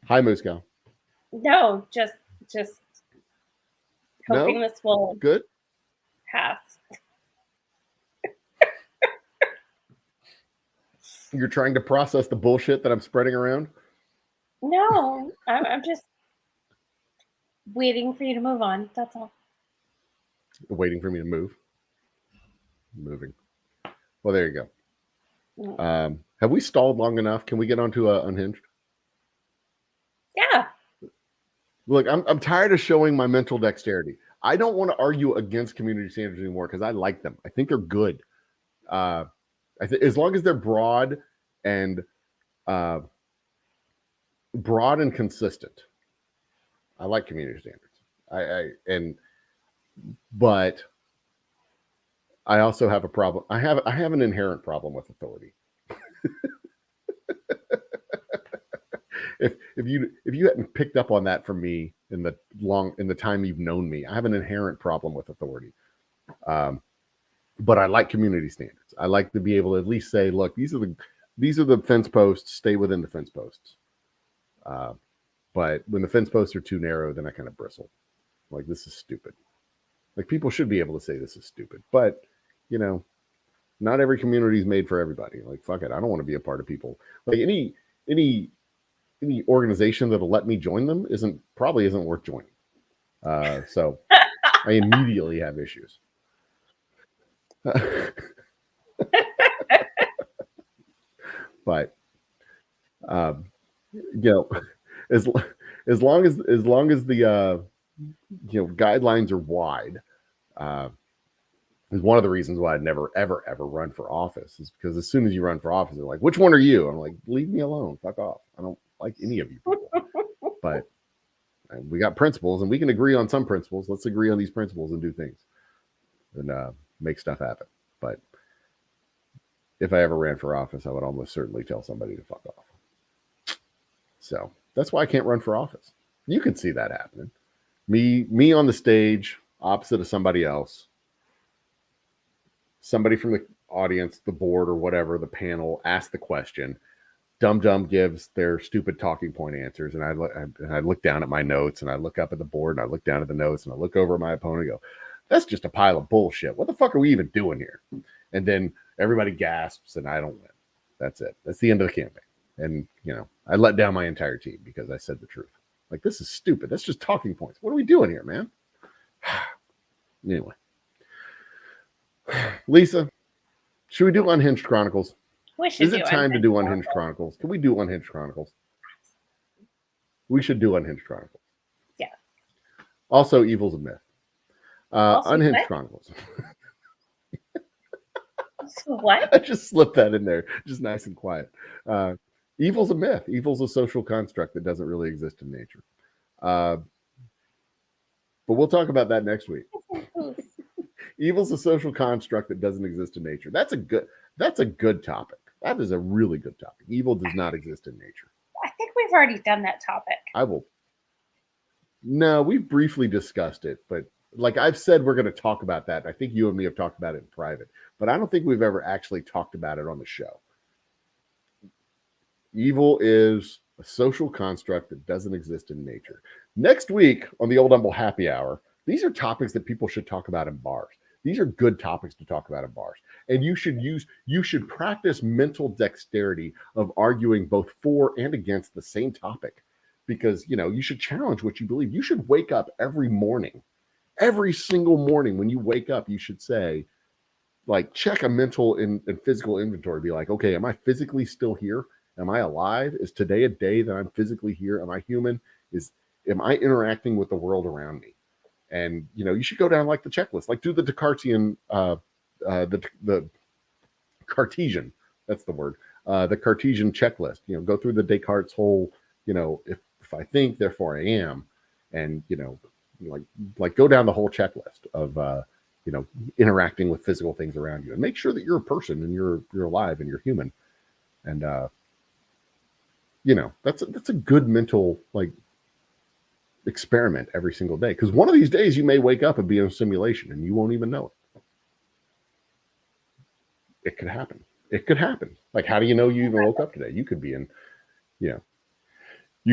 Hi, Moscow. No, just hoping this will good pass. You're trying to process the bullshit that I'm spreading around? No, I'm just waiting for you to move on. That's all. Waiting for me to move. Moving. Well, there you go. Have we stalled long enough? Can we get onto Unhinged? Yeah. Look, I'm tired of showing my mental dexterity. I don't want to argue against community standards anymore because I like them. I think they're good. As long as they're broad and consistent, I like community standards. But I also have a problem. I have an inherent problem with authority. If you hadn't picked up on that from me in the time you've known me, I have an inherent problem with authority. But I like community standards. I like to be able to at least say, look, these are the fence posts. Stay within the fence posts. But when the fence posts are too narrow, then I kind of bristle. Like, this is stupid. Like, people should be able to say this is stupid, but not every community is made for everybody. Like, fuck it, I don't want to be a part of people. Like, any organization that'll let me join them probably isn't worth joining. So I immediately have issues. But as long as the guidelines are wide, is one of the reasons why I'd never ever run for office, is because as soon as you run for office, they're like, which one are you? I'm like, leave me alone, fuck off. I don't like any of you people. But we got principles and we can agree on some principles. Let's agree on these principles and do things. and make stuff happen. But if I ever ran for office, I would almost certainly tell somebody to fuck off. So that's why I can't run for office. You can see that happening. Me on the stage, opposite of somebody else. Somebody from the audience, the board or whatever, the panel, asks the question. Dum gives their stupid talking point answers, and I look down at my notes, and I look up at the board, and I look down at the notes, and I look over at my opponent and go, that's just a pile of bullshit. What the fuck are we even doing here? And then everybody gasps, and I don't win. That's it. That's the end of the campaign. And, I let down my entire team because I said the truth. Like, this is stupid. That's just talking points. What are we doing here, man? Anyway. Lisa, should we do Unhinged Chronicles? Is it time to do Unhinged Chronicles? Can we do Unhinged Chronicles? We should do Unhinged Chronicles. Yeah. Also, Evil's a Myth. Unhinged what? Chronicles. What? I just slipped that in there, just nice and quiet. Evil's a myth. Evil's a social construct that doesn't really exist in nature. But we'll talk about that next week. Evil's a social construct that doesn't exist in nature. That's a good topic. That is a really good topic. Evil does not exist in nature. I think we've already done that topic. No, we've briefly discussed it, but like I've said, we're going to talk about that. I think you and me have talked about it in private, but I don't think we've ever actually talked about it on the show. Evil is a social construct that doesn't exist in nature. Next week on the Old Humble Happy Hour, these are topics that people should talk about in bars. These are good topics to talk about in bars. And you should practice mental dexterity of arguing both for and against the same topic, because, you should challenge what you believe. You should wake up every single morning when you wake up, you should say, like, check a mental and physical inventory. Be like, okay, am I physically still here? Am I alive? Is today a day that I'm physically here? Am I human? Am I interacting with the world around me? And, you should go down like the checklist, like do the Descartesian, the Cartesian, that's the word, the Cartesian checklist, go through the Descartes whole, if I think, therefore I am. And, like go down the whole checklist of, interacting with physical things around you, and make sure that you're a person and you're alive and you're human. And, that's a good mental, like, experiment every single day, because one of these days you may wake up and be in a simulation and you won't even know it. It could happen. Like, how do you know you even woke up today? You could be in, you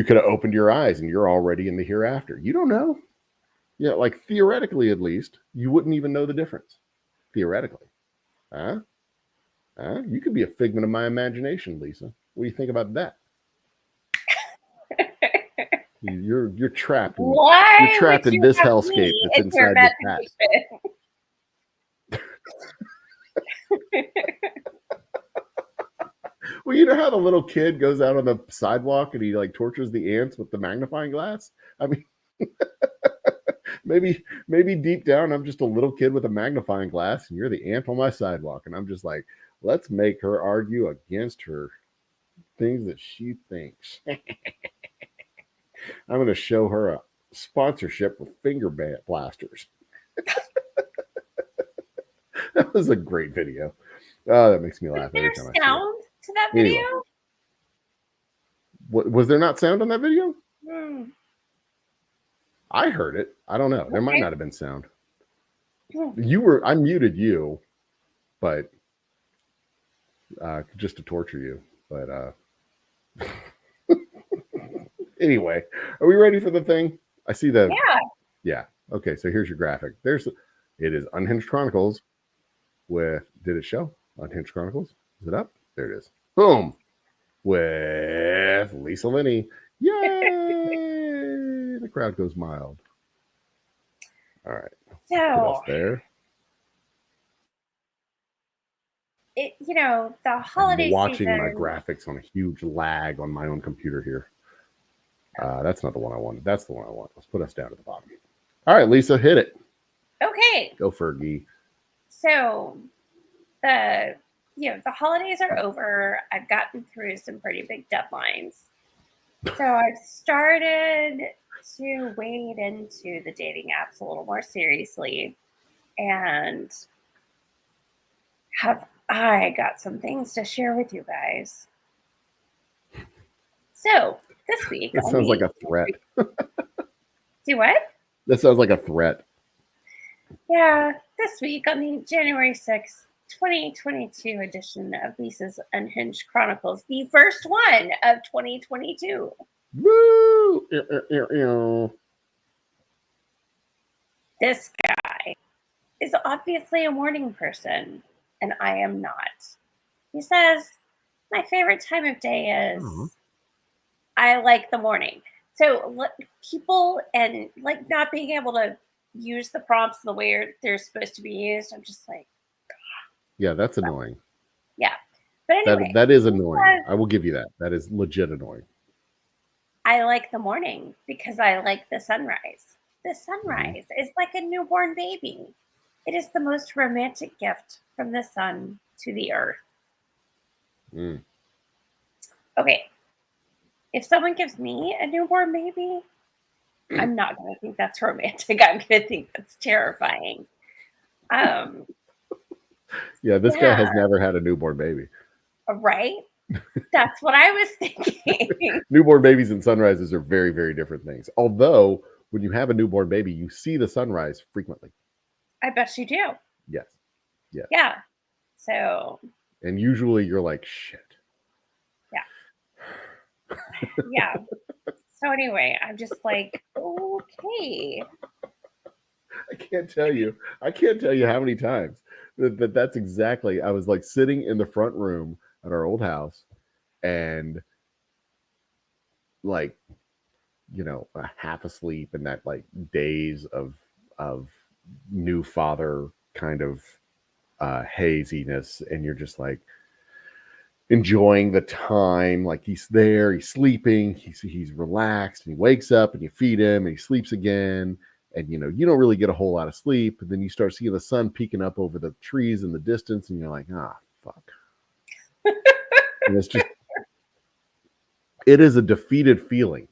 could have opened your eyes and you're already in the hereafter. You don't know. Like, theoretically, at least, you wouldn't even know the difference. Theoretically. You could be a figment of my imagination, Lisa. What do you think about that? You're trapped. You're trapped in this hellscape that's inside this hat. Well, you know how the little kid goes out on the sidewalk and he like tortures the ants with the magnifying glass? I mean, maybe deep down I'm just a little kid with a magnifying glass and you're the ant on my sidewalk, and I'm just like, let's make her argue against her things that she thinks. I'm going to show her a sponsorship with finger blasters. That was a great video. Oh, that makes me laugh every time I see it. Was there sound to that video? Anyway. Was there not sound on that video? I heard it. I don't know. There might not have been sound. I muted you, but just to torture you. But anyway, are we ready for the thing? I see the... Yeah. Okay, so here's your graphic. It is Unhinged Chronicles with... Did it show? Unhinged Chronicles? Is it up? There it is. Boom! With Lisa Linney. Yay! The crowd goes mild. All right. So... What else there? The holiday I'm watching season... my graphics on a huge lag on my own computer here. That's not the one I wanted. That's the one I want. Let's put us down at the bottom. All right, Lisa, hit it. Okay. Go Fergie. So the holidays are over. I've gotten through some pretty big deadlines. So I've started to wade into the dating apps a little more seriously. And have I got some things to share with you guys. So this week, That sounds like a threat. Do what? That sounds like a threat. Yeah, this week on the January 6th, 2022 edition of Lisa's Unhinged Chronicles, the first one of 2022. Woo! This guy is obviously a morning person, and I am not. He says, my favorite time of day is I like the morning. So people and like not being able to use the prompts the way they're supposed to be used, I'm just like, yeah, that's annoying. Yeah. But anyway. That is annoying. I will give you that. That is legit annoying. I like the morning because I like the sunrise. The sunrise is like a newborn baby. It is the most romantic gift from the sun to the earth. Okay. If someone gives me a newborn baby, I'm not going to think that's romantic. I'm going to think that's terrifying. Yeah, this guy has never had a newborn baby. Right? That's what I was thinking. Newborn babies and sunrises are very, very different things. Although, when you have a newborn baby, you see the sunrise frequently. I bet you do. Yes. Yes. Yeah. So. And usually you're like, shit. Yeah. Yeah. So anyway, I'm just like, okay. I can't tell you how many times that's exactly. I was like sitting in the front room at our old house and like, you know, half asleep in that like days of new father kind of haziness, and you're just like enjoying the time, like he's there, he's sleeping, he's relaxed, and he wakes up and you feed him and he sleeps again, and you know you don't really get a whole lot of sleep, and then you start seeing the sun peeking up over the trees in the distance, and you're like, fuck. And it's just, it is a defeated feeling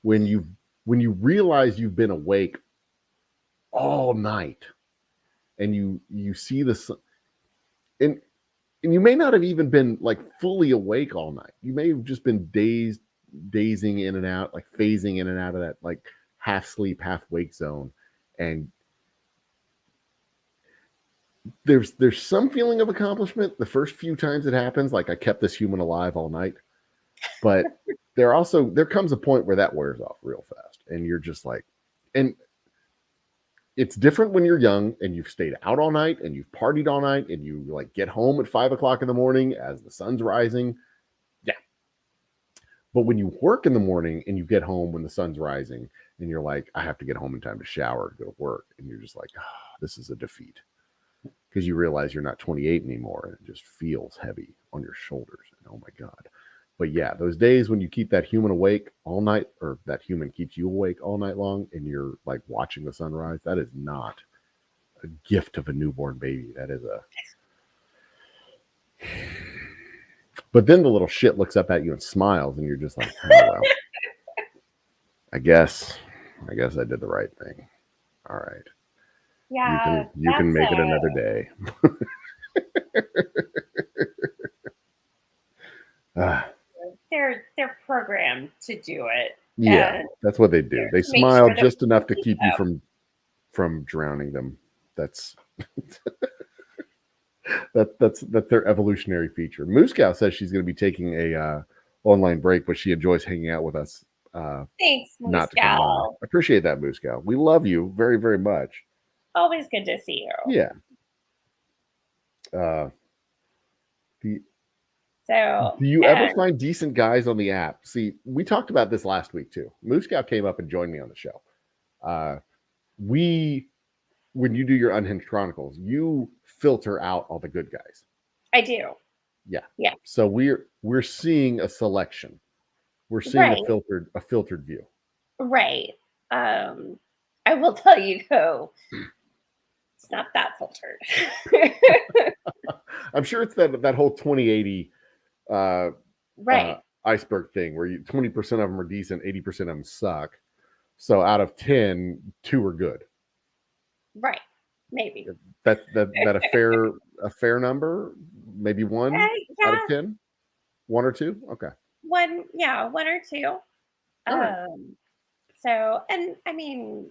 when you realize you've been awake all night and you see the sun, and you may not have even been like fully awake all night. You may have just been dazing in and out, like phasing in and out of that like half sleep, half wake zone. And there's some feeling of accomplishment the first few times it happens, like I kept this human alive all night. But there comes a point where that wears off real fast, and you're just like, and it's different when you're young and you've stayed out all night and you've partied all night and you like get home at 5 o'clock in the morning as the sun's rising. Yeah. But when you work in the morning and you get home when the sun's rising and you're like, I have to get home in time to shower and go to work. And you're just like, this is a defeat, because you realize you're not 28 anymore and it just feels heavy on your shoulders. And oh my God. But yeah, those days when you keep that human awake all night, or that human keeps you awake all night long, and you're like watching the sunrise, that is not a gift of a newborn baby. That is a. But then the little shit looks up at you and smiles, and you're just like, oh well. I guess I did the right thing. All right. Yeah. You can make it another day. They're programmed to do it. Yeah, that's what they do. They smile just enough to keep you from drowning them. That's that's their evolutionary feature. Moose Cow says she's going to be taking a online break, but she enjoys hanging out with us. Thanks, Moose Cow. I appreciate that, Moose Cow. We love you very, very much. Always good to see you. Yeah. Do you ever find decent guys on the app? See, we talked about this last week too. Moose Cow came up and joined me on the show. When you do your Unhinged Chronicles, you filter out all the good guys. I do. Yeah. Yeah. So we're seeing a selection. We're seeing a filtered view. Right. I will tell you though, it's not that filtered. I'm sure it's that whole 2080 iceberg thing where 20% of them are decent, 80% of them suck. So out of 10, 2 are good. Right. maybe. That a fair number? Maybe 1 out of Yeah, 10? 1 or 2? Okay. one or two. All right. So, and I mean,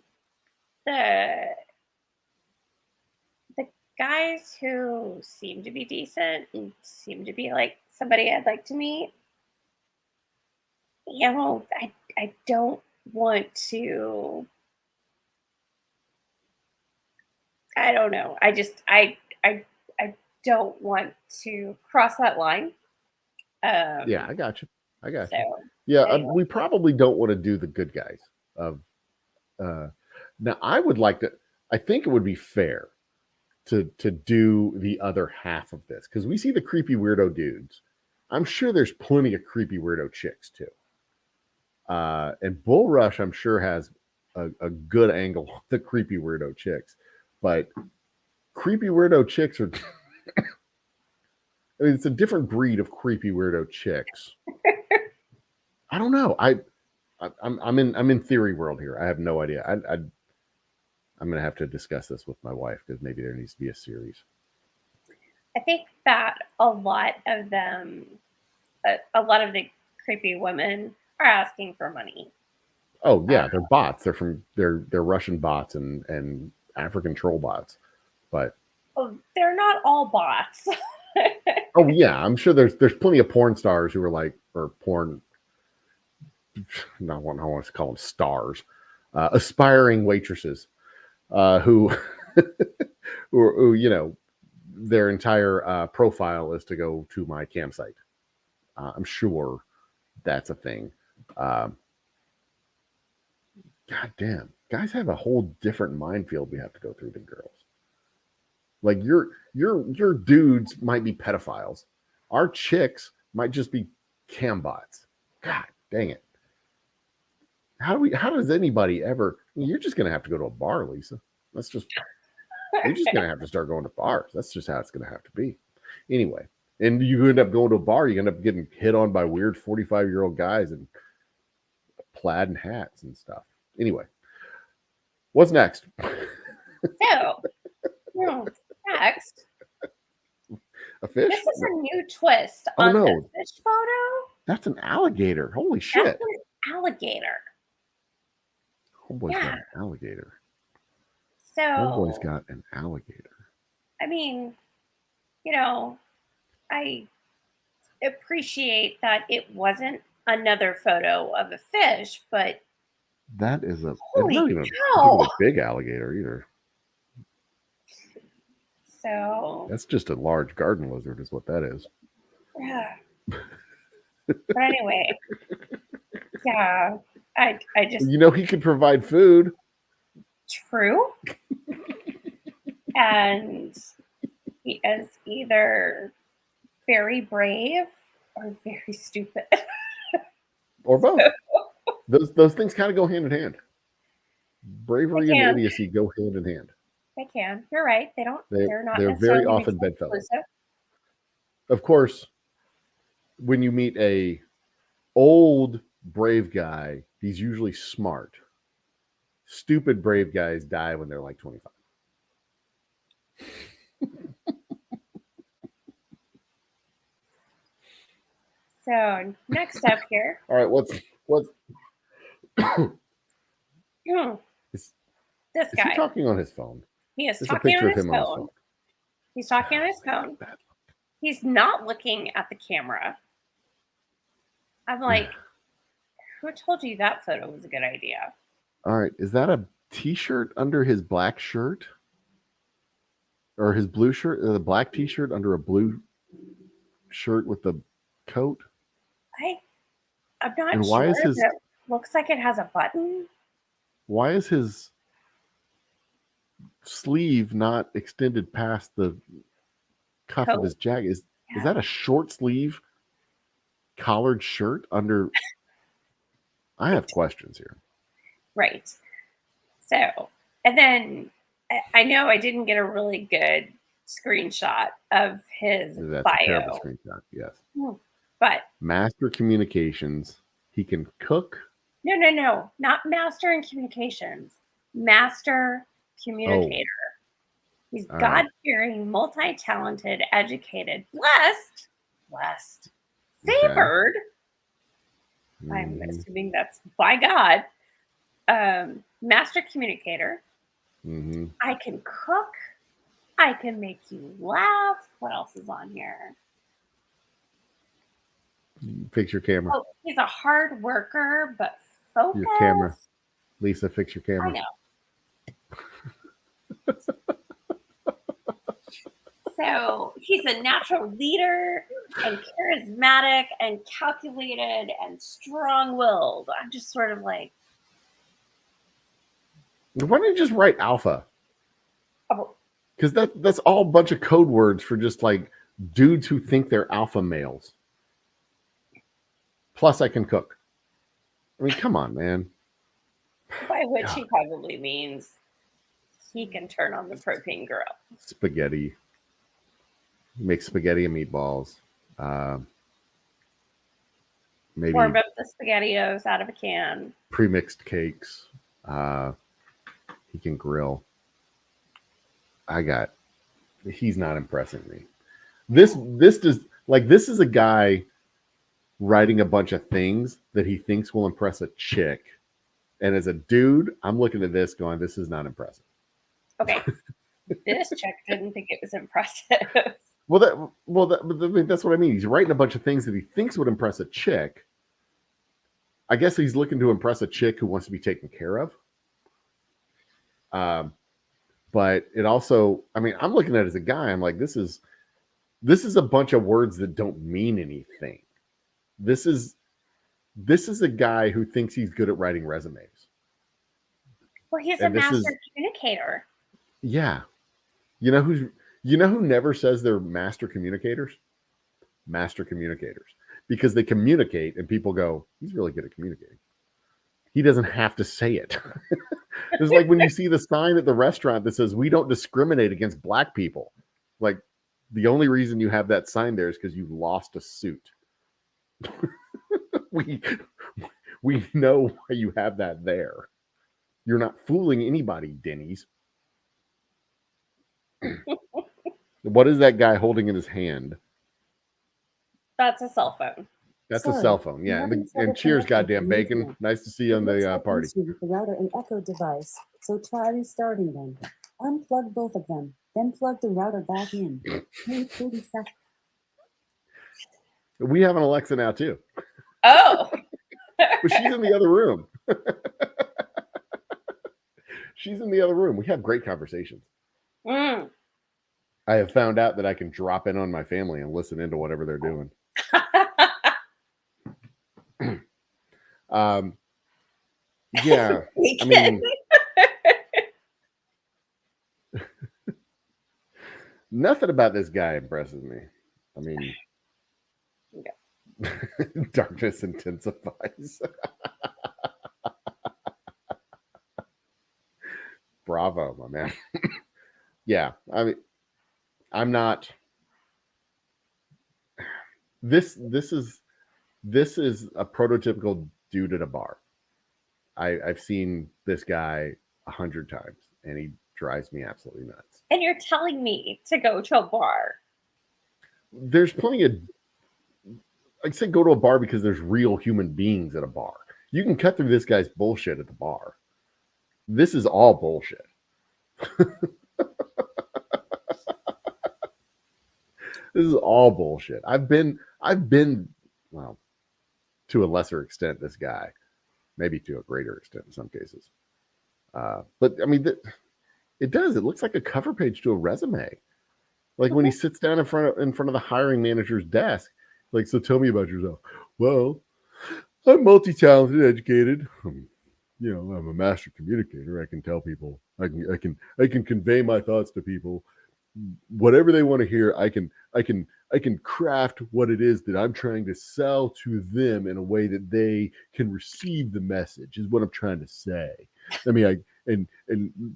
the the guys who seem to be decent and seem to be like somebody I'd like to meet, I don't want to. I don't know. I don't want to cross that line. Yeah, Um, I got you. I got you. so Yeah, anyway, we probably don't want to do the good guys of now I would like to I think it would be fair to do the other half of this because we see the creepy weirdo dudes. I'm sure there's plenty of creepy weirdo chicks too. And Bull Rush, I'm sure, has a good angle on the creepy weirdo chicks. But creepy weirdo chicks are, I mean, it's a different breed of creepy weirdo chicks. I don't know. I'm in theory world here. I have no idea. I'm going to have to discuss this with my wife because maybe there needs to be a series. I think that a lot of the creepy women are asking for money. Oh yeah, they're bots. They're Russian bots and African troll bots. But They're not all bots. oh yeah, I'm sure there's plenty of porn stars who are like or porn. I want to call them stars, aspiring waitresses, who who their entire profile is to go to my campsite. I'm sure that's a thing. God damn, guys have a whole different minefield we have to go through than girls. Like your dudes might be pedophiles. Our chicks might just be cam bots. God dang it. How does anybody ever you're just gonna have to go to a bar, Lisa. You're just gonna have to start going to bars. That's just how it's gonna have to be. Anyway. And you end up going to a bar, you end up getting hit on by weird 45-year-old guys in plaid and hats and stuff. Anyway. What's next? So, next. A fish? This is a new twist Oh, on no. the fish photo. That's an alligator. Holy shit. That's an alligator. Homeboy's got an alligator. So Homeboy's got an alligator. I mean, I appreciate that it wasn't another photo of a fish, but that is it's holy not even cow. a big alligator either. So that's just a large garden lizard, is what that is. Yeah. But anyway, yeah, I just he could provide food. True. And he is either very brave or very stupid. Or both. Those things kind of go hand in hand. Bravery and idiocy go hand in hand. They can. You're right. They don't. They're very often bedfellows. Of course, when you meet a old brave guy, he's usually smart. Stupid brave guys die when they're like 25. So next up here. All right, what's this guy? Is he talking on his phone? He is talking on his phone. He's talking on his phone. He's not looking at the camera. I'm like, who told you that photo was a good idea? All right, is that a t-shirt under his black shirt? Or his blue shirt, the black t-shirt under a blue shirt with the coat? I'm not sure. It looks like it has a button. Why is his sleeve not extended past the cuff of his jacket? Is that a short sleeve collared shirt under? I have questions here. Right. So, and then I know I didn't get a really good screenshot of his That's bio. A terrible screenshot, yes. But master communications. He can cook. No, not master in communications. Master communicator. He's All right. God-fearing, multi-talented, educated, blessed, Okay. favored. I'm Mhm. assuming that's by God. Master communicator. Mhm. I can cook. I can make you laugh. What else is on here? Fix your camera. Oh, he's a hard worker, but Your camera. focused. Lisa, fix your I camera. know. So he's a natural leader and charismatic and calculated and strong-willed. I'm just sort of like, Why don't you just write alpha? oh, Because that's all a bunch of code words for just like dudes who think they're alpha males. Plus, I can cook. I mean, come on, man. by which God. he probably means he can turn on the propane grill. Spaghetti. Make spaghetti and meatballs. Maybe Warm up the SpaghettiOs out of a can. pre-mixed cakes. He can grill. He's not impressing me. This is a guy writing a bunch of things that he thinks will impress a chick. And as a dude, I'm looking at this going, this is not impressive. Okay. This chick didn't think it was impressive. That's what I mean. He's writing a bunch of things that he thinks would impress a chick. I guess he's looking to impress a chick who wants to be taken care of. But it also, I mean, I'm looking at it as a guy. I'm like, this is a bunch of words that don't mean anything. This is a guy who thinks he's good at writing resumes. Well, he's a master communicator. Yeah. You know who never says they're master communicators? Master communicators. Because they communicate and people go, he's really good at communicating. He doesn't have to say it. It's like when you see the sign at the restaurant that says, we don't discriminate against black people. Like, the only reason you have that sign there is because you lost a suit. we know why you have that there. You're not fooling anybody, Denny's. What is that guy holding in his hand? That's a cell phone. That's a cell phone, yeah. And cheers, goddamn bacon. Nice to see you on the party. With the router and echo device, so try restarting them. Unplug both of them, then plug the router back in. Wait 30 seconds. We have an Alexa now too. Oh. But she's in the other room. She's in the other room. We have great conversations. I have found out that I can drop in on my family and listen into whatever they're doing. Yeah, I mean, nothing about this guy impresses me. I mean, darkness intensifies. Bravo, my man. Yeah, I mean, I'm not. This is a prototypical dude at a bar. I've seen this guy 100 times, and he drives me absolutely nuts. And you're telling me to go to a bar? There's plenty of. I say go to a bar because there's real human beings at a bar. You can cut through this guy's bullshit at the bar. This is all bullshit. This is all bullshit. I've been, well, to a lesser extent, this guy, maybe to a greater extent in some cases. But I mean, it looks like a cover page to a resume. Like when he sits down in front of the hiring manager's desk, like, so tell me about yourself. Well, I'm multi-talented, educated. You know, I'm a master communicator. I can tell people. I can convey my thoughts to people. Whatever they want to hear, I can craft what it is that I'm trying to sell to them in a way that they can receive the message, is what I'm trying to say. I mean, and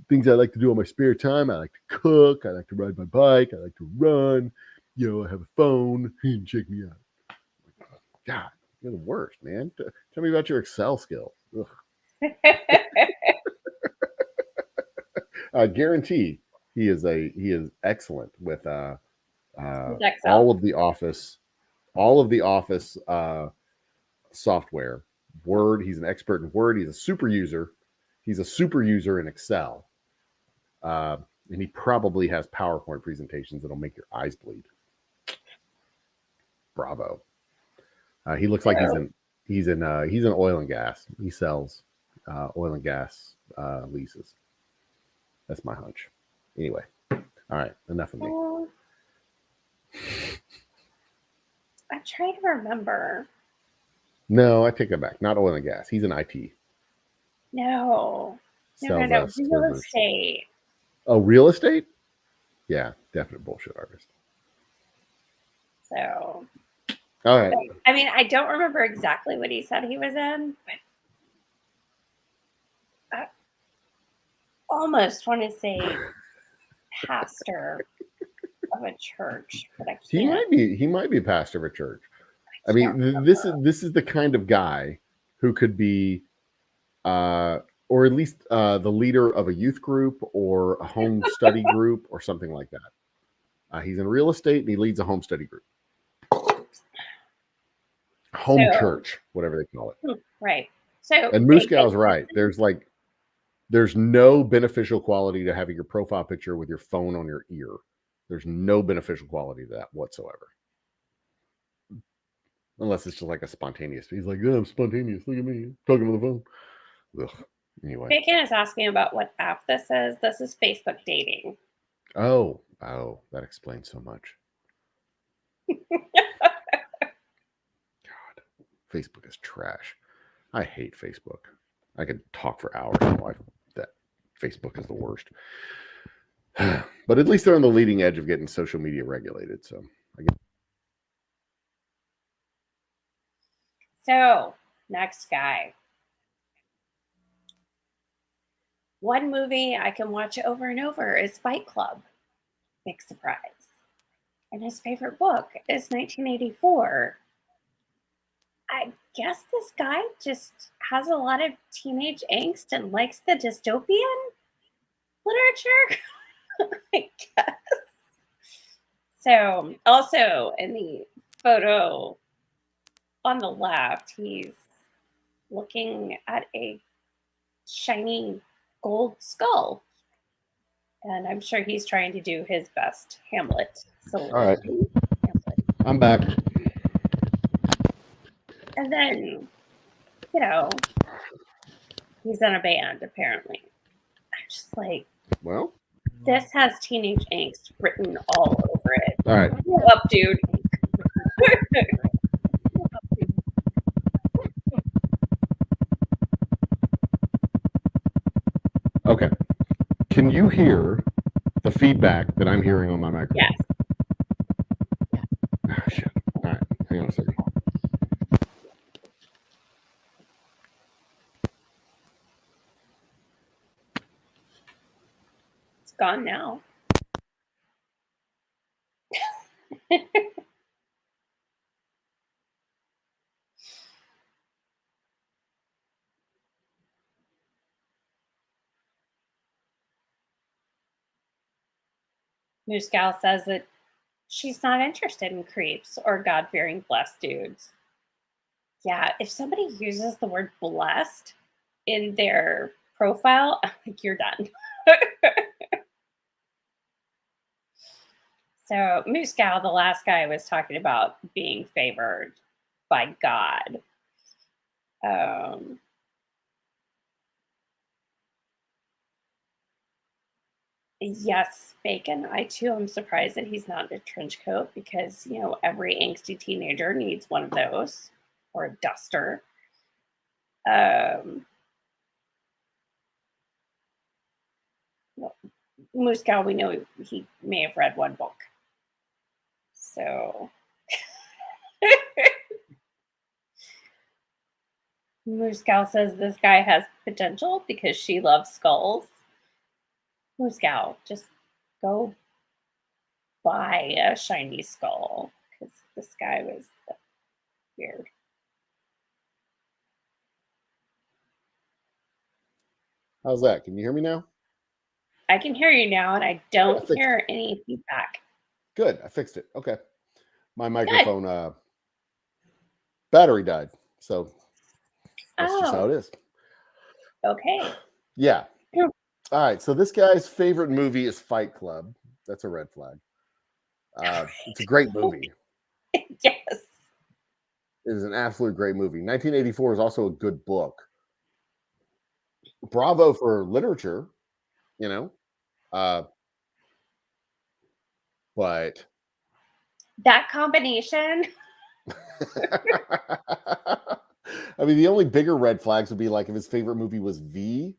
things I like to do on my spare time. I like to cook. I like to ride my bike. I like to run. You know, I have a phone. You can check me out. God, you're the worst, man. Tell me about your Excel skills. Guarantee He is excellent with Excel. all of the office software. Word, he's an expert in Word. He's a super user. He's a super user in Excel. And he probably has PowerPoint presentations that'll make your eyes bleed. Bravo. He looks like he's in oil and gas. He sells oil and gas leases. That's my hunch. Anyway, all right, enough of me. I'm trying to remember. No, I take that back. Not oil and gas. He's in IT. No. Sells No. us Real servers. estate. Oh, real estate? Yeah, definite bullshit artist. So. All right. I mean, I don't remember exactly what he said he was in, but I almost want to say pastor of a church, but I can't. He might be a pastor of a church. I mean, this is the kind of guy who could be, or at least the leader of a youth group or a home study group or something like that. He's in real estate and he leads a home study group, church, whatever they call it. Right. So, and Moose Gal's right. There's no beneficial quality to having your profile picture with your phone on your ear. There's no beneficial quality to that whatsoever. Unless it's just like a spontaneous. He's like, yeah, I'm spontaneous. Look at me talking on the phone. Ugh. Anyway. Bacon is asking about what app this is. This is Facebook dating. Oh, that explains so much. God, Facebook is trash. I hate Facebook. I could talk for hours on why that Facebook is the worst. But at least they're on the leading edge of getting social media regulated. So, next guy. One movie I can watch over and over is Fight Club. Big surprise. And his favorite book is 1984. I guess this guy just has a lot of teenage angst and likes the dystopian literature. I guess. So, also in the photo on the left, he's looking at a shiny gold skull. And I'm sure he's trying to do his best Hamlet. All right. Hamlet. I'm back. And then, he's in a band, apparently. I'm just like, well, this has teenage angst written all over it. All right. Grow up, dude. Okay. Can you hear the feedback that I'm hearing on my microphone? Yes. Oh, shit. All right. Hang on a second. It's gone now. Moose Gal says that she's not interested in creeps or God-fearing blessed dudes. Yeah, if somebody uses the word blessed in their profile, I think you're done. So Moose Gal, the last guy, was talking about being favored by God. Yes, Bacon. I too am surprised that he's not in a trench coat because, every angsty teenager needs one of those or a duster. Moose Cow, we know he may have read one book. So Moose Cow says this guy has potential because she loves skulls. Moose Cow, just go buy a shiny skull because this guy was weird. How's that? Can you hear me now? I can hear you now, and I don't fixed hear any feedback. Good. I fixed it. Okay. My microphone battery died. So that's just how it is. Okay. Yeah. All right. So this guy's favorite movie is Fight Club. That's a red flag. It's a great movie. Yes. It is an absolute great movie. 1984 is also a good book. Bravo for literature, you know. But that combination. I mean, the only bigger red flags would be like if his favorite movie was V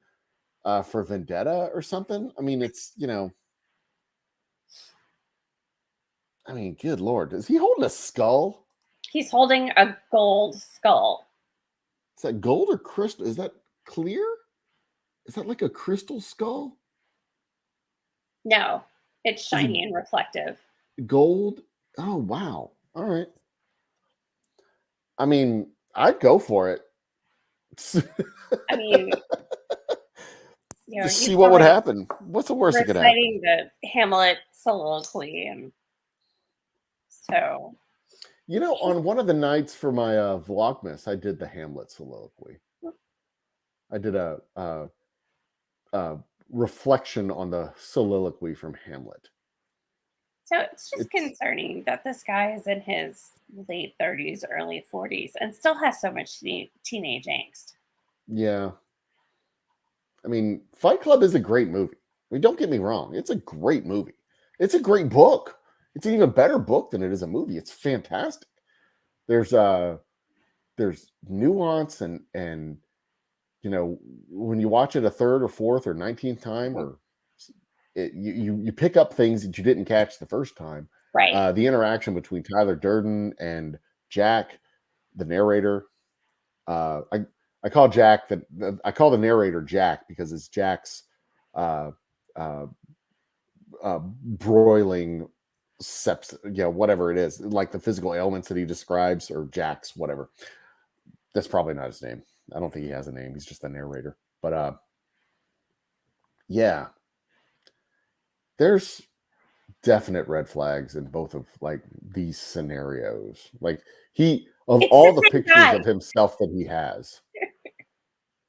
for Vendetta or something. I mean, it's, you know, I mean, good Lord. Is he holding a skull? He's holding a gold skull. Is that gold or crystal? Is that clear? Is that like a crystal skull? No, it's shiny and reflective. Gold? Oh, wow. All right. I mean, I'd go for it. I mean, you know, Just see what would happen. What's the worst that could happen? Reciting the Hamlet soliloquy, and so. You know, on one of the nights for my Vlogmas, I did the Hamlet soliloquy. I did a reflection on the soliloquy from Hamlet. So it's just concerning that this guy is in his late 30s, early 40s, and still has so much teenage angst. Yeah. I mean, Fight Club is a great movie. I mean, don't get me wrong. It's a great movie. It's a great book. It's an even better book than it is a movie. It's fantastic. There's nuance and you know, when you watch it a third or fourth or 19th time, or you pick up things that you didn't catch the first time. Right. The interaction between Tyler Durden and Jack, the narrator. I call Jack I call the narrator Jack because it's Jack's broiling sepsis, whatever it is, like the physical ailments that he describes, or Jack's whatever. That's probably not his name. I don't think he has a name. He's just the narrator. But yeah, there's definite red flags in both of like these scenarios. Like all the pictures of himself that he has,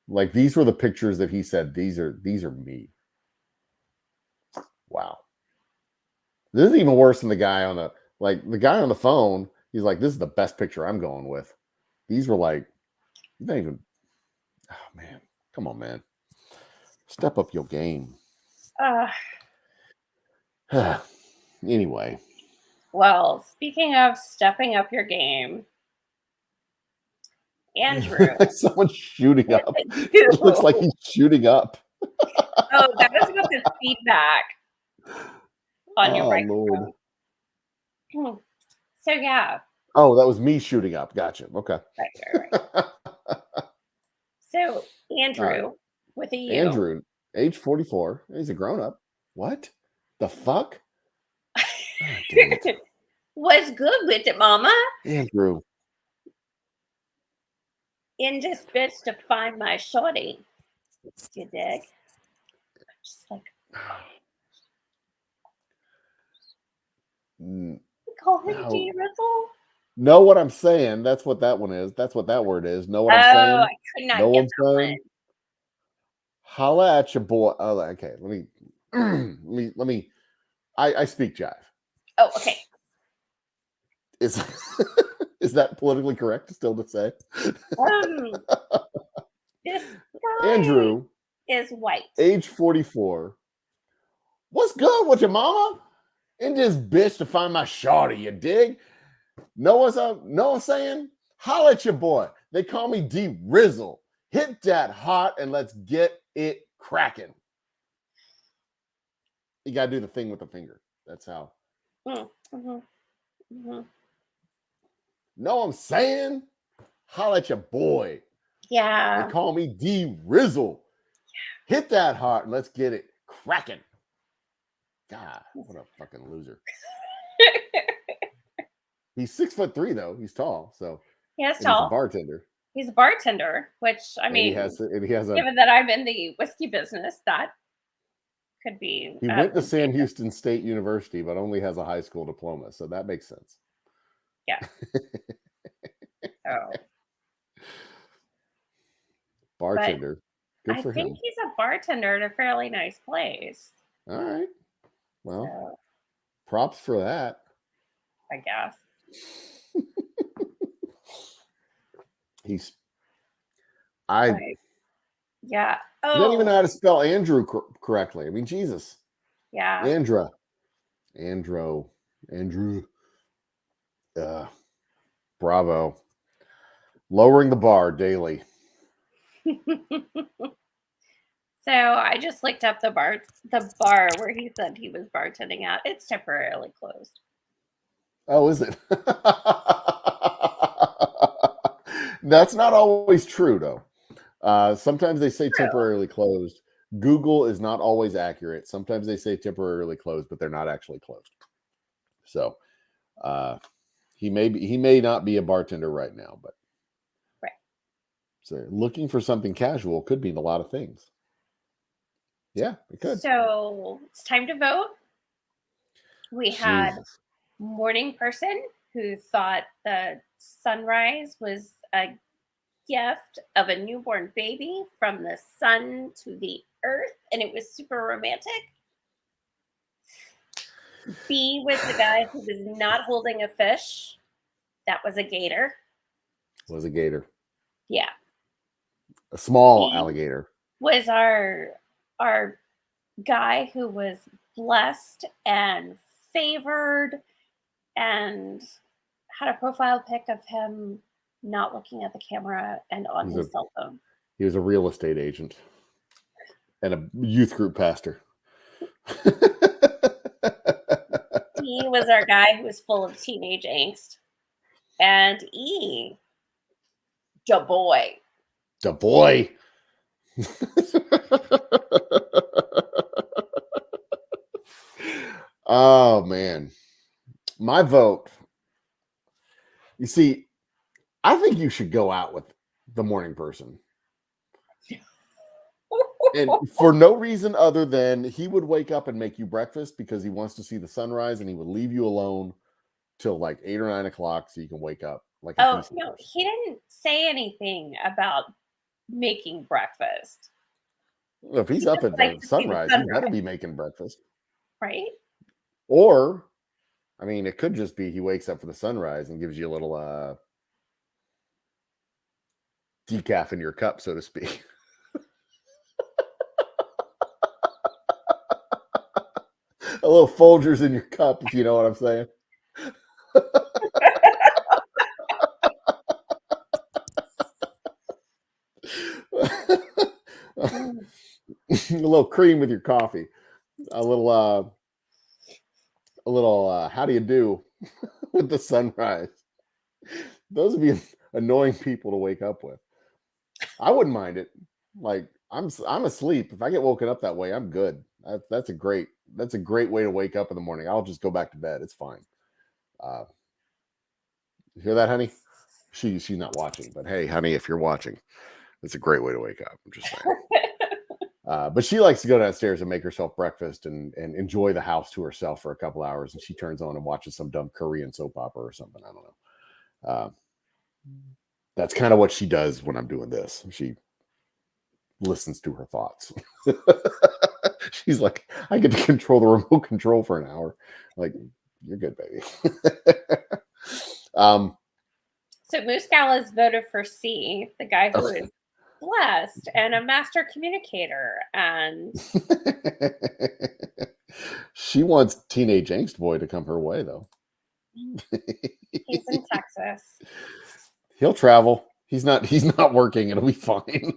like these were the pictures that he said, these are me. Wow. This is even worse than the guy on the phone. He's like, this is the best picture I'm going with. These were like, not even, oh man, come on, man. Step up your game. Anyway. Well, speaking of stepping up your game, Andrew. Someone's shooting up. It looks like he's shooting up. Oh, that was about the feedback on your microphone. Lord. So yeah. Oh, that was me shooting up. Gotcha. Okay. Right. So Andrew, with a U. Andrew, age 44. He's a grown-up. What the fuck? Oh, what's good with it, mama? Andrew. In this bitch to find my shorty. You dig? Just like call him G Rizzle. Know what I'm saying? That's what that one is. That's what that word is. Know what I'm saying? I could not get that one. Holla at your boy. Oh, okay. Let me. I speak jive. Oh, okay. Is that politically correct still to say? This guy Andrew is white. Age 44. What's good with your mama? In this bitch to find my shorty, you dig? Know what I'm saying? Holla at your boy. They call me D Rizzle. Hit that hot and let's get it cracking. You gotta do the thing with the finger. That's how. Know what I'm saying? Holla at your boy. Yeah. They call me D Rizzle. Yeah. Hit that hard and let's get it cracking. God, what a fucking loser. He's 6'3" though. He's tall, so he's tall. He's a bartender. He's a bartender, which I mean, he has given that I'm in the whiskey business, that could be. He went to Sam Houston State University, but only has a high school diploma, so that makes sense. Yeah. Oh. Bartender. Good I for think him. he's a bartender at a fairly nice place. All right. Well, So, props for that. I guess. Yeah. He doesn't even know Oh, how to spell Andrew correctly. I mean, Jesus. yeah. Andrew. Bravo. Lowering the bar daily. So I just looked up the bar where he said he was bartending at. It's temporarily closed. Oh, is it? That's not always true, though. Sometimes they say temporarily closed. Google is not always accurate. Sometimes they say temporarily closed, but they're not actually closed. So he may not be a bartender right now, but right. So looking for something casual could mean a lot of things. Yeah, it could. So it's time to vote. We had morning person who thought the sunrise was a gift of a newborn baby from the sun to the earth, and it was super romantic. B was the guy who was not holding a fish. That was a gator. Was a gator. Yeah. A small alligator. Was our guy who was blessed and favored and had a profile pic of him not looking at the camera and on his cell phone. He was a real estate agent and a youth group pastor. He was our guy who was full of teenage angst. And E, da boy. Da boy. Oh, man. My vote. You see, I think you should go out with the morning person. And for no reason other than he would wake up and make you breakfast because he wants to see the sunrise, and he would leave you alone till like 8 or 9 o'clock so you can wake up like a decent person. He didn't say anything about making breakfast. Well, if he's up at the sunrise, he better be making breakfast. Right? Or, I mean, it could just be he wakes up for the sunrise and gives you a little decaf in your cup, so to speak. A little Folgers in your cup, if you know what I'm saying. A little cream with your coffee. A little how do you do with the sunrise. Those would be annoying people to wake up with. I wouldn't mind it. Like I'm asleep. If I get woken up that way, I'm good. That's a great way to wake up in the morning. I'll just go back to bed. It's fine. You hear that, honey? She's not watching, but hey, honey, if you're watching, it's a great way to wake up. I'm just saying. But she likes to go downstairs and make herself breakfast and enjoy the house to herself for a couple hours. And she turns on and watches some dumb Korean soap opera or something. I don't know. That's kind of what she does when I'm doing this. She listens to her thoughts. She's like, I get to control the remote control for an hour. Like, you're good, baby. So Moose Gal has voted for C, the guy who is blessed and a master communicator. And she wants teenage angst boy to come her way, though. He's in Texas. He'll travel. He's not working. It'll be fine.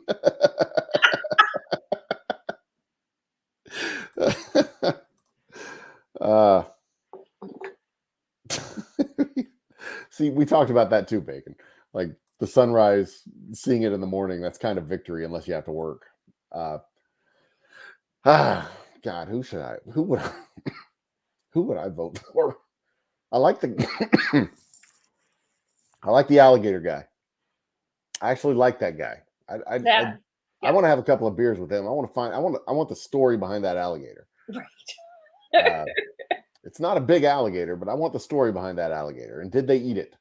See, we talked about that too, Bacon. Like the sunrise, seeing it in the morning, that's kind of victory unless you have to work. God, who would I vote for? I like the alligator guy. I actually like that guy. I want to have a couple of beers with him. I want the story behind that alligator. Right. It's not a big alligator, but I want the story behind that alligator. And did they eat it?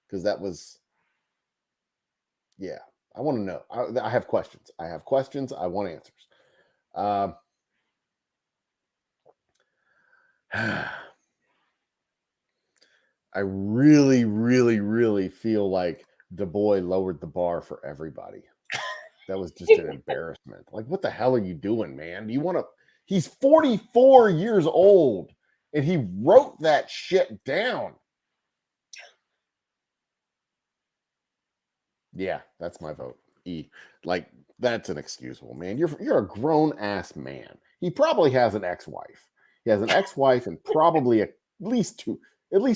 Because that was, yeah, I want to know. I have questions. I want answers. I really, really, really feel like Du Bois lowered the bar for everybody. That was just an embarrassment. Like, what the hell are you doing, man? Do you want to? He's 44 years old, and he wrote that shit down. Yeah, that's my vote. E. Like, that's inexcusable, man. You're a grown ass man. He probably has an ex-wife. He has an ex-wife and probably at least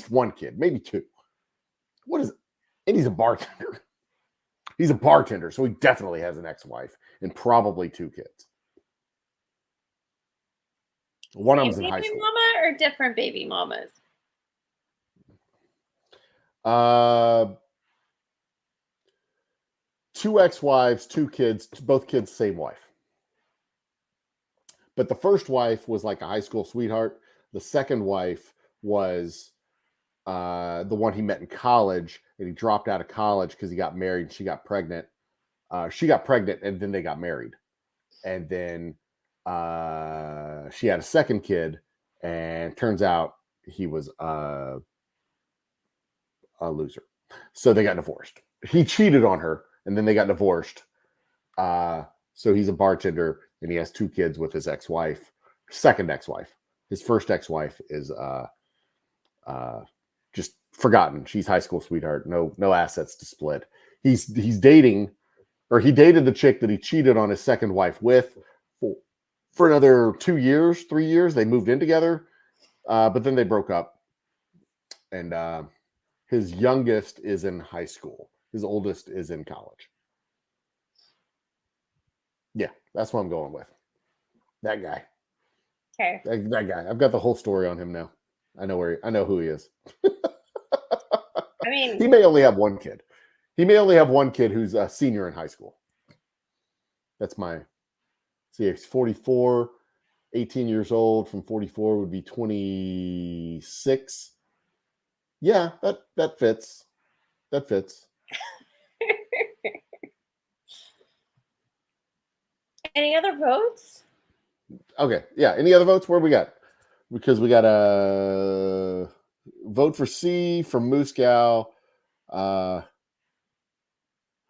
one kid, maybe two. What is it? And he's a bartender. He's a bartender, so he definitely has an ex-wife and probably two kids. One of them's in high Baby school. mama or different baby mamas? Two ex-wives, two kids, both kids, same wife. But the first wife was like a high school sweetheart. The second wife was the one he met in college, and he dropped out of college because he got married and she got pregnant. She got pregnant and then they got married. And then she had a second kid, and turns out he was a loser. So they got divorced. He cheated on her, and then they got divorced. So he's a bartender, and he has two kids with his ex-wife, second ex-wife. His first ex-wife is just forgotten. She's high school sweetheart. No assets to split. He's dating, or he dated the chick that he cheated on his second wife with for another 2 years, 3 years. They moved in together, but then they broke up. And his youngest is in high school. His oldest is in college. Yeah, that's what I'm going with. That guy. Okay. That guy. I've got the whole story on him now. I know who he is. I mean, he may only have one kid. He may only have one kid who's a senior in high school. That's my. See, he's 44, 18 years old. From 44 would be 26. Yeah, that fits. That fits. any other votes? Okay, yeah. Any other votes? Where we got? Because we got a vote for C from Moose Gal.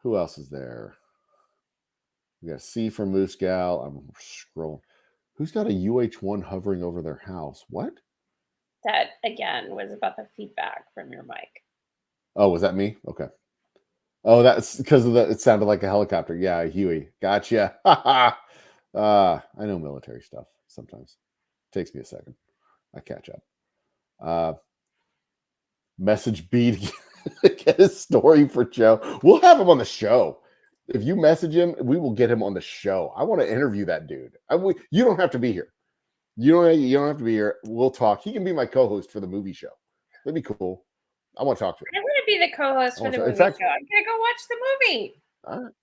Who else is there? We got C from Moose Gal. I'm scrolling. Who's got a UH1 hovering over their house? What? That again was about the feedback from your mic. Oh, was that me? Okay. Oh, that's because of it sounded like a helicopter. Yeah, Huey. Gotcha. I know military stuff sometimes. Takes me a second. I catch up. Message B to get his story for Joe. We'll have him on the show. If you message him, we will get him on the show. I want to interview that dude. You don't have to be here. You don't have to be here. We'll talk. He can be my co-host for the movie show. That'd be cool. I want to talk to him. I want to be the co-host for the movie show. I'm gonna go watch the movie. All right.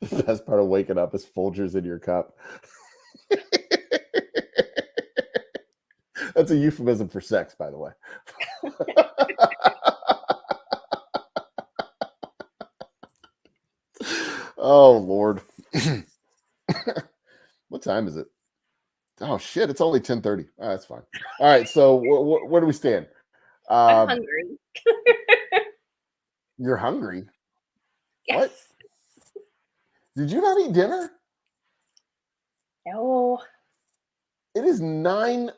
The best part of waking up is Folgers in your cup. That's a euphemism for sex, by the way. Oh, Lord. What time is it? Oh, shit. It's only 10:30. Oh, that's fine. All right. So where do we stand? I'm hungry. You're hungry? Yes. What? Did you not eat dinner? No. It is 9,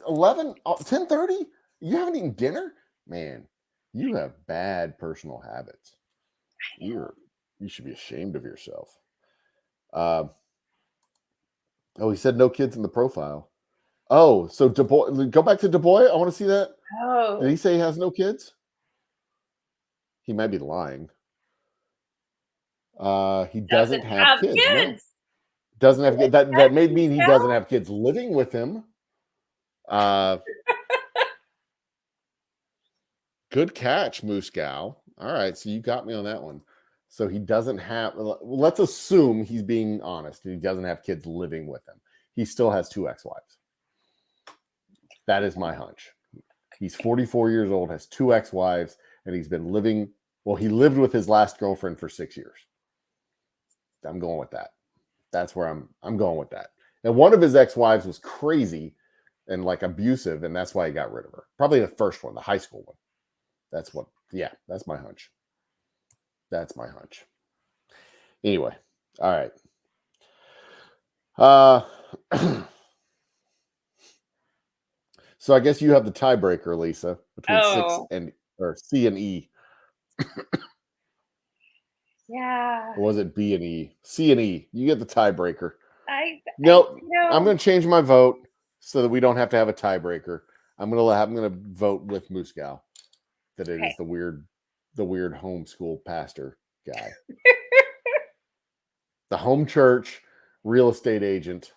11, 10:30? You haven't eaten dinner? Man, you have bad personal habits. You should be ashamed of yourself. Oh, he said no kids in the profile. Oh, so Du Bois, go back to Du Bois. I want to see that. Oh. Did he say he has no kids? He might be lying. He doesn't have kids. No. Doesn't have kids. That may mean he doesn't have kids living with him. Good catch, Moose Gal. All right, so you got me on that one. So he doesn't have, let's assume he's being honest and he doesn't have kids living with him. He still has 2 ex-wives. That is my hunch. He's 44 years old, has 2 ex-wives, and he's been living, well, he lived with his last girlfriend for 6 years. I'm going with that. That's where I'm going with that. And one of his ex-wives was crazy and like abusive, and that's why he got rid of her. Probably the first one, the high school one. That's my hunch. That's my hunch. Anyway, all right. So I guess you have the tiebreaker, Lisa, between 6 and or C and E. Yeah. Or was it B and E? C and E. You get the tiebreaker. No. I'm going to change my vote so that we don't have to have a tiebreaker. I'm going to vote with Muscow that it is the weird homeschool pastor guy. The home church real estate agent.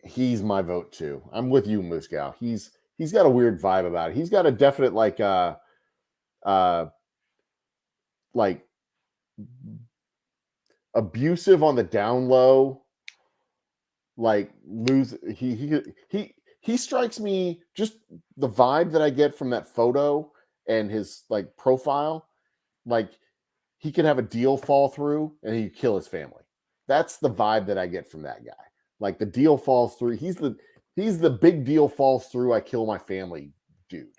He's my vote too. I'm with you, Muscow. He's got a weird vibe about it. He's got a definite like abusive on the down low. Like he strikes me, just the vibe that I get from that photo and his like profile, like he could have a deal fall through and he'd kill his family. That's the vibe that I get from that guy. Like the deal falls through. He's the big deal falls through, I kill my family dude.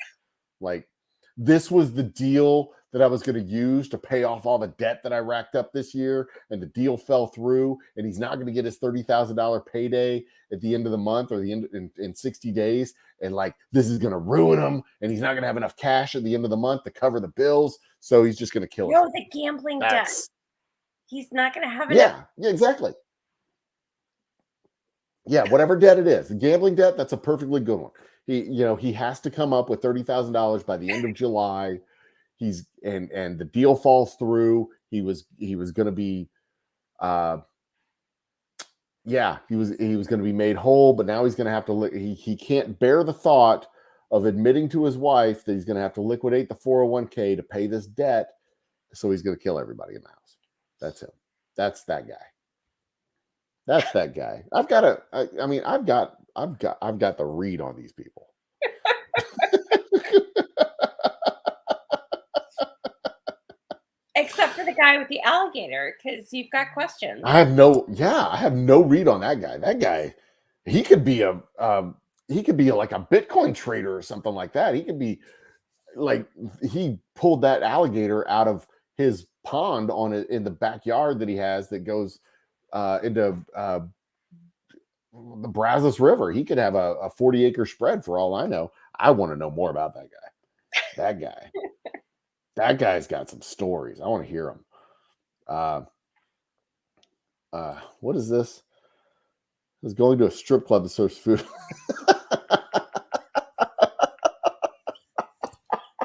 Like this was the deal that I was going to use to pay off all the debt that I racked up this year, and the deal fell through, and he's not going to get his $30,000 payday at the end of the month or the end in 60 days, and like this is going to ruin him, and he's not going to have enough cash at the end of the month to cover the bills, so he's just going to kill him. No, the gambling debt. He's not going to have enough. Yeah, exactly. Yeah, whatever debt it is, the gambling debt, that's a perfectly good one. He has to come up with $30,000 by the end of July. He's and the deal falls through. He was going to be, he was going to be made whole, but now he's going to have to. He can't bear the thought of admitting to his wife that he's going to have to liquidate the 401k to pay this debt. So he's going to kill everybody in the house. That's him. That's that guy. That's that guy. I've got the read on these people. Except for the guy with the alligator, because you've got questions. I have no read on that guy. That guy, he could be like a Bitcoin trader or something like that. He could be like, he pulled that alligator out of his pond in the backyard that he has that goes into the Brazos River. He could have a 40-acre spread for all I know. I want to know more about that guy. That guy's got some stories. I want to hear them. What is this? I was going to a strip club to serve food.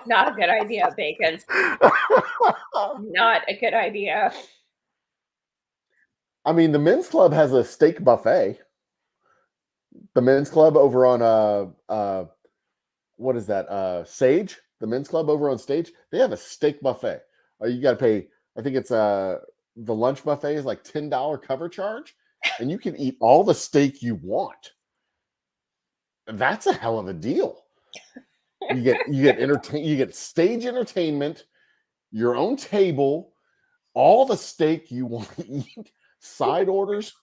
Not a good idea, Bacon. Not a good idea. I mean, the men's club has a steak buffet. The men's club over on what is that? Sage. The men's club over on Stage, they have a steak buffet. You got to pay. I think it's the lunch buffet is like $10 cover charge, and you can eat all the steak you want. That's a hell of a deal. You get stage entertainment, your own table, all the steak you want to eat, side orders.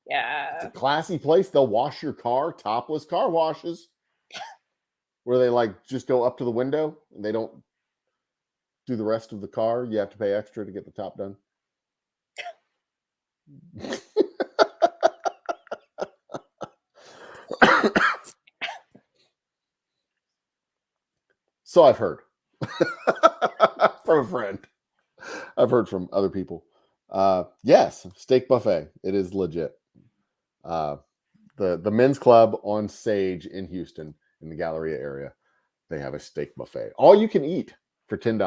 Yeah. It's a classy place. They'll wash your car, topless car washes, where they like just go up to the window and they don't do the rest of the car. You have to pay extra to get the top done. So I've heard from a friend. I've heard from other people. Yes, steak buffet. It is legit. The men's club on Sage in Houston, in the Galleria area, they have a steak buffet. All you can eat for $10.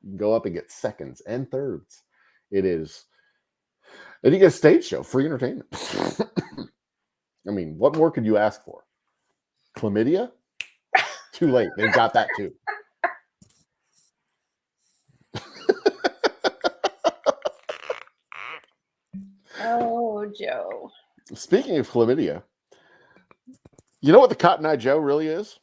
You can go up and get seconds and thirds. It is. And you get a stage show, free entertainment. I mean, what more could you ask for? Chlamydia? Too late. They've got that too. Speaking of chlamydia, you know what the Cotton Eye Joe really is?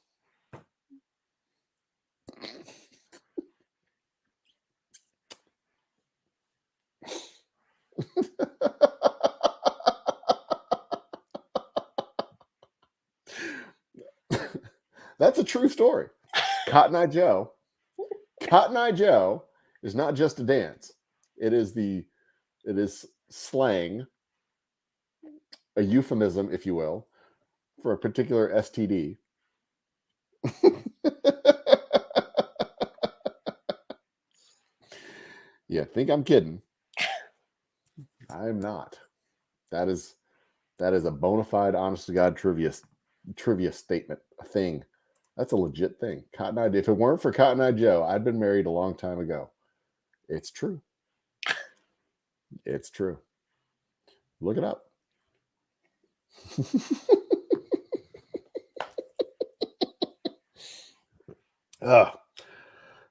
That's a true story. Cotton Eye Joe. Cotton Eye Joe is not just a dance. It is slang, a euphemism, if you will, for a particular STD. Yeah, think I'm kidding. I'm not. That is a bona fide, honest to God trivia statement, a thing. That's a legit thing. Cotton Eye. If it weren't for Cotton Eye Joe, I'd been married a long time ago. It's true. It's true. Look it up.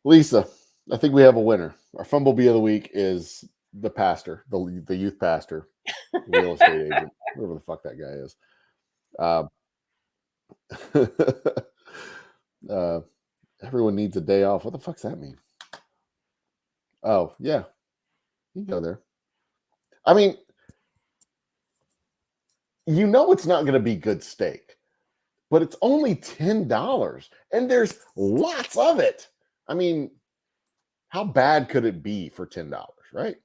Lisa, I think we have a winner. Our Fumblebee of the week is the pastor, the youth pastor, real estate agent, whoever the fuck that guy is. Everyone needs a day off. What the fuck's that mean? Oh, yeah. You can go there. I mean, you know it's not going to be good steak, but it's only $10 and there's lots of it. I mean, how bad could it be for $10, right?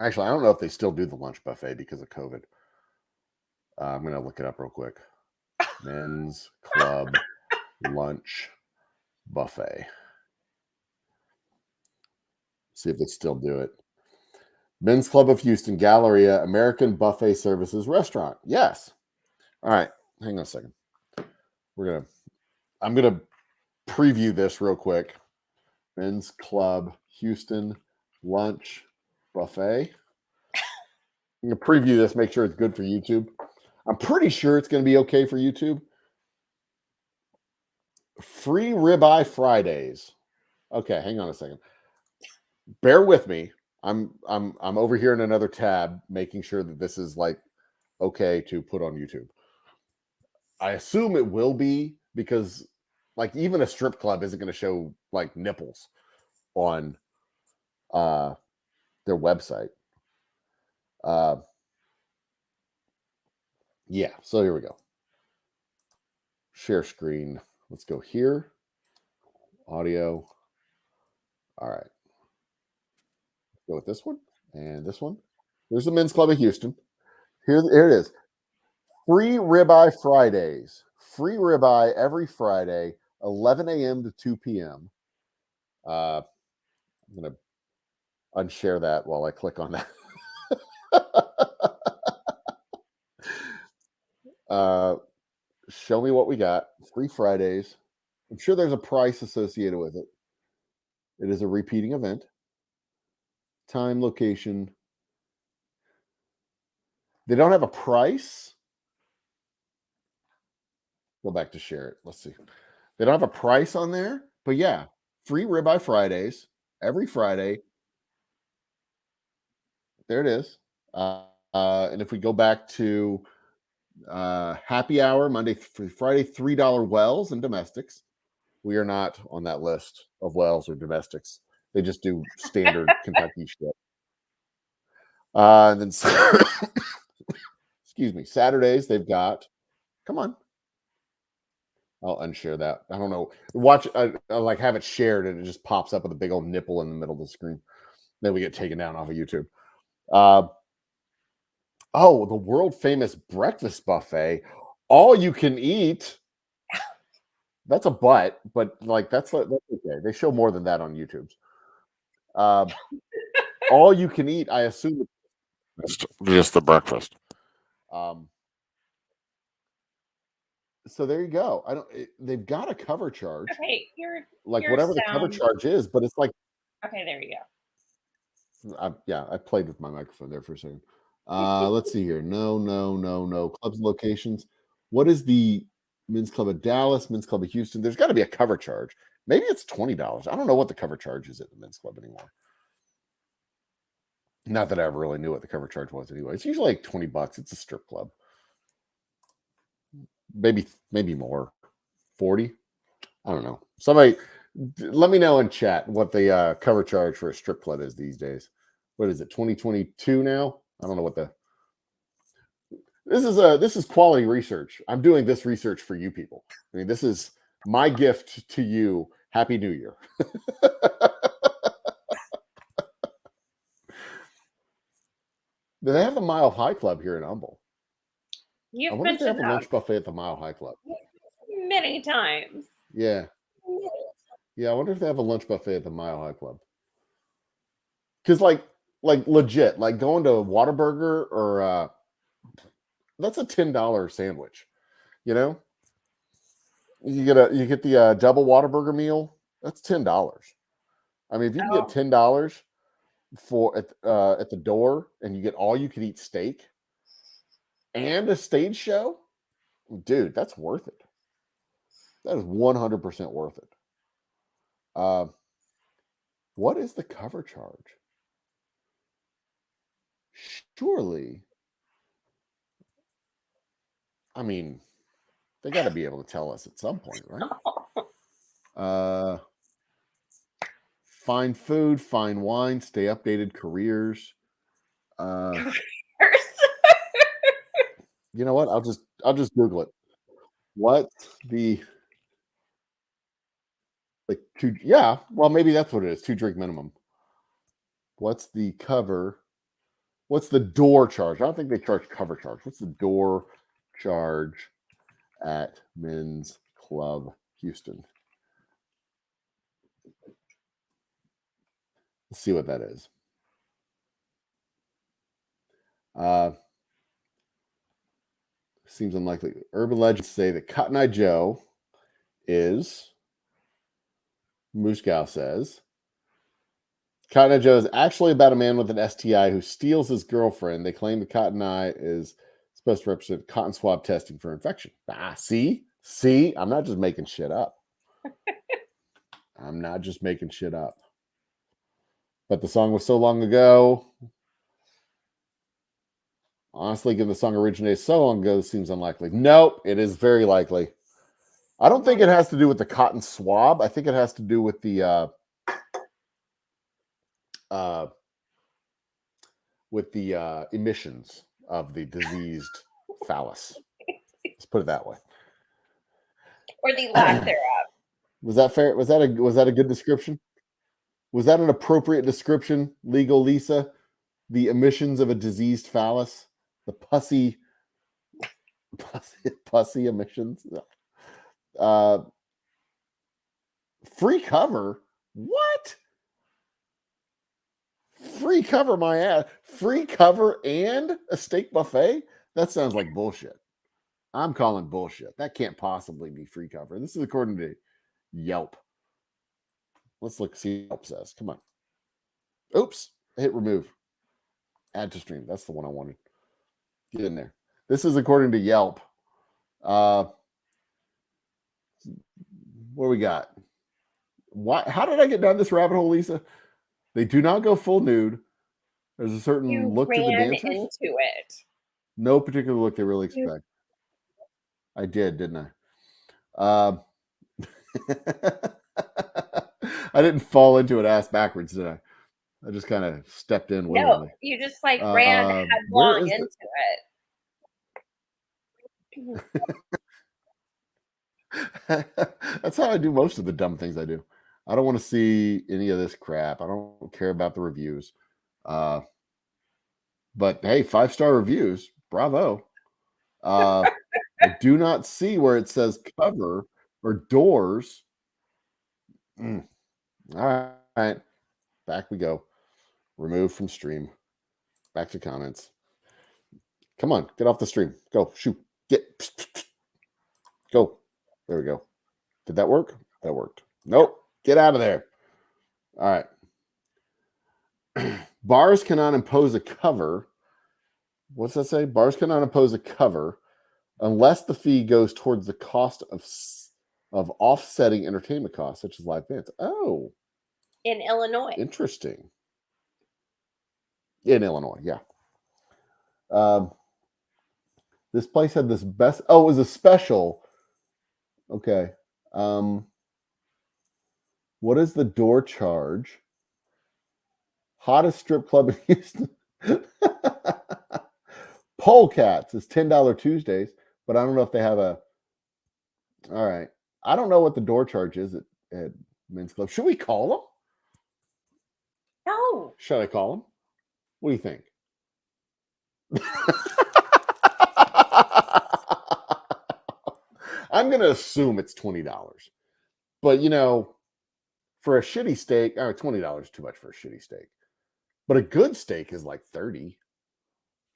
Actually, I don't know if they still do the lunch buffet because of COVID. I'm going to look it up real quick. Men's Club lunch buffet. See if they still do it. Men's Club of Houston, Galleria, American Buffet Services Restaurant. Yes. All right. Hang on a second. I'm gonna preview this real quick. Men's Club Houston lunch buffet. I'm gonna preview this, make sure it's good for YouTube. I'm pretty sure it's gonna be okay for YouTube. Free ribeye Fridays. Okay, hang on a second. Bear with me. I'm over here in another tab, making sure that this is like okay to put on YouTube. I assume it will be because like even a strip club isn't going to show like nipples on their website. Yeah, so here we go. Share screen. Let's go here. Audio. All right. Let's go with this one and this one. There's the Men's Club of Houston. Here it is. Free ribeye Fridays. Free ribeye every Friday, 11 a.m. to 2 p.m. I'm going to unshare that while I click on that. Show me what we got. Free Fridays. I'm sure there's a price associated with it. It is a repeating event. Time, location. They don't have a price. Go back to share it. Let's see. They don't have a price on there, but yeah, free ribeye Fridays every Friday. There it is. And if we go back to happy hour Monday through Friday, $3 wells and domestics. We are not on that list of wells or domestics. They just do standard Kentucky shit. And then, excuse me, Saturdays they've got. Come on, I'll unshare that. I don't know. Watch, I like have it shared, and it just pops up with a big old nipple in the middle of the screen. Then we get taken down off of YouTube. Oh, the world famous breakfast buffet, all you can eat. That's a butt, but like that's okay. They show more than that on YouTube. All you can eat, I assume, just the breakfast. So there you go. They've got a cover charge. Okay, like whatever the cover charge is, but it's like. Okay, there you go. I played with my microphone there for a second. Let's see here. No. Clubs and locations. What is the Men's Club of Dallas, Men's Club of Houston? There's got to be a cover charge. Maybe it's $20. I don't know what the cover charge is at the Men's Club anymore. Not that I ever really knew what the cover charge was anyway. It's usually like $20. It's a strip club. Maybe more. 40? I don't know. Somebody let me know in chat what the cover charge for a strip club is these days. What is it? 2022 now? I don't know what the This is quality research. I'm doing this research for you people. I mean, this is my gift to you. Happy New Year. They have the Mile High Club here in Humble. I You've wonder if they have mentioned a that lunch buffet at the Mile High Club. many times. Yeah. I wonder if they have a lunch buffet at the Mile High Club. Because like legit, like going to Whataburger or that's a $10 sandwich. You know, you get the double Whataburger meal. That's $10. I mean, if you can get $10 for at the door, and you get all you can eat steak and a stage show, dude, that's worth it. That is 100% worth it. What is the cover charge? Surely, I mean, they got to be able to tell us at some point, right? Fine food, fine wine, stay updated, careers. You know what? I'll just Google it. What's the like two? Yeah, well, maybe that's what it is. 2 drink minimum. What's the cover? What's the door charge? I don't think they charge cover charge. What's the door charge at Men's Club Houston? Let's see what that is. Seems unlikely. Urban legends say that Cotton Eye Joe is, Moose Gal says, Cotton Eye Joe is actually about a man with an STI who steals his girlfriend. They claim the Cotton Eye is supposed to represent cotton swab testing for infection. See, I'm not just making shit up. I'm not just making shit up. But the song was so long ago. Honestly, given the song originated so long ago, this seems unlikely. Nope, it is very likely. I don't think it has to do with the cotton swab. I think it has to do with the emissions of the diseased phallus. Let's put it that way. Or the lack thereof. Was that fair? Was that a good description? Was that an appropriate description, Legal Lisa? The emissions of a diseased phallus, the pussy emissions. Free cover? What? Free cover my ass. Free cover and a steak buffet? That sounds like bullshit. I'm calling bullshit. That can't possibly be free cover. This is according to Yelp. Let's look, see what Yelp says. Come on. Oops. I hit remove. Add to stream. That's the one I wanted. Get in there. This is according to Yelp. What do we got? How did I get down this rabbit hole, Lisa? They do not go full nude. There's a certain look to the dancers. Into it. No particular look they really expect. I did, didn't I? I didn't fall into it ass backwards, did I? I just kind of stepped in willingly. No, you just like ran headlong into it. That's how I do most of the dumb things I do. I don't want to see any of this crap. I don't care about the reviews. But hey, 5-star reviews. Bravo. I do not see where it says cover or doors. All right. Back we go. Remove from stream. Back to comments. Come on. Get off the stream. Go. Shoot. Get. Go. There we go. Did that work? That worked. Nope. Get out of there. All right. Bars cannot impose a cover. What's that say? Bars cannot impose a cover unless the fee goes towards the cost of offsetting entertainment costs, such as live bands. Oh. In Illinois. Interesting. In Illinois, yeah. This place had this best. Oh, it was a special. Okay. What is the door charge? Hottest strip club in Houston. Polecats is $10 Tuesdays, but I don't know if they have a. All right. I don't know what the door charge is at men's club. Should we call them? No. Should I call them? What do you think? I'm going to assume it's $20. But, for a shitty steak, $20 is too much for a shitty steak. But a good steak is like $30.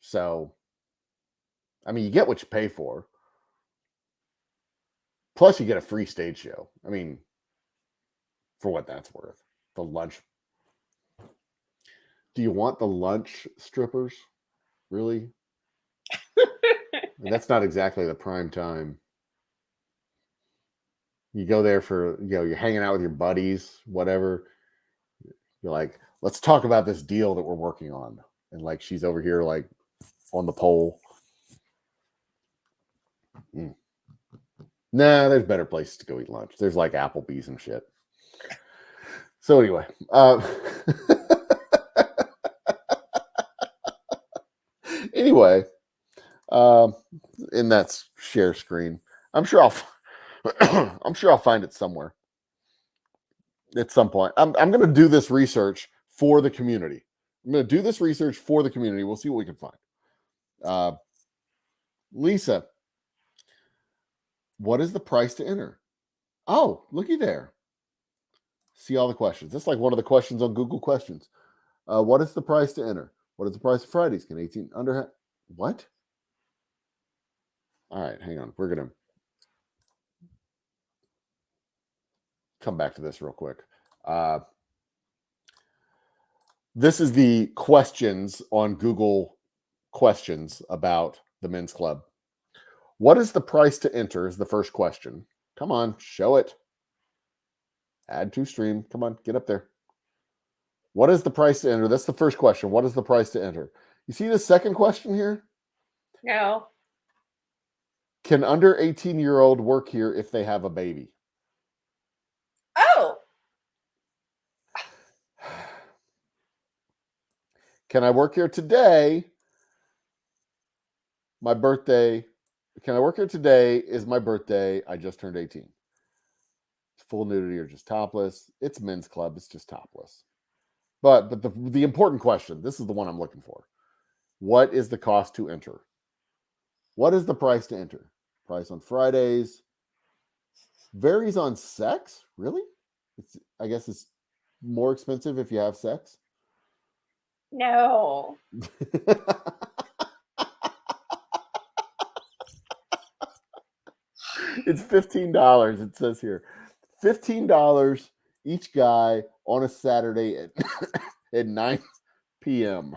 So, I mean, you get what you pay for. Plus, you get a free stage show. I mean, for what that's worth. The lunch. Do you want the lunch strippers? Really? That's not exactly the prime time. You go there for, you're hanging out with your buddies, whatever. You're like, let's talk about this deal that we're working on. And like, she's over here, like, on the pole. Nah, there's better places to go eat lunch. There's like Applebee's and shit. So anyway, in that share screen, I'm sure I'll find it somewhere at some point. I'm going to do this research for the community. We'll see what we can find. Lisa, what is the price to enter? Oh, looky there. See all the questions. That's like one of the questions on Google Questions. What is the price to enter? What is the price of Fridays? Can 18 under what? All right, hang on. We're going to come back to this real quick. This is the questions on Google Questions about the men's club. What is the price to enter is the first question. Come on, show it. Add to stream. Come on, get up there. What is the price to enter? That's the first question. What is the price to enter? You see the second question here? No. Can under 18-year-old work here if they have a baby? Oh. Can I work here today? My birthday. Can I work here today? Is my birthday. I just turned 18. Full nudity or just topless. It's men's club. It's just topless. But the important question, this is the one I'm looking for. What is the cost to enter? What is the price to enter? Price on Fridays. Varies on sex? Really? I guess it's more expensive if you have sex. No. It's $15. It says here. $15 each guy on a Saturday at 9 p.m.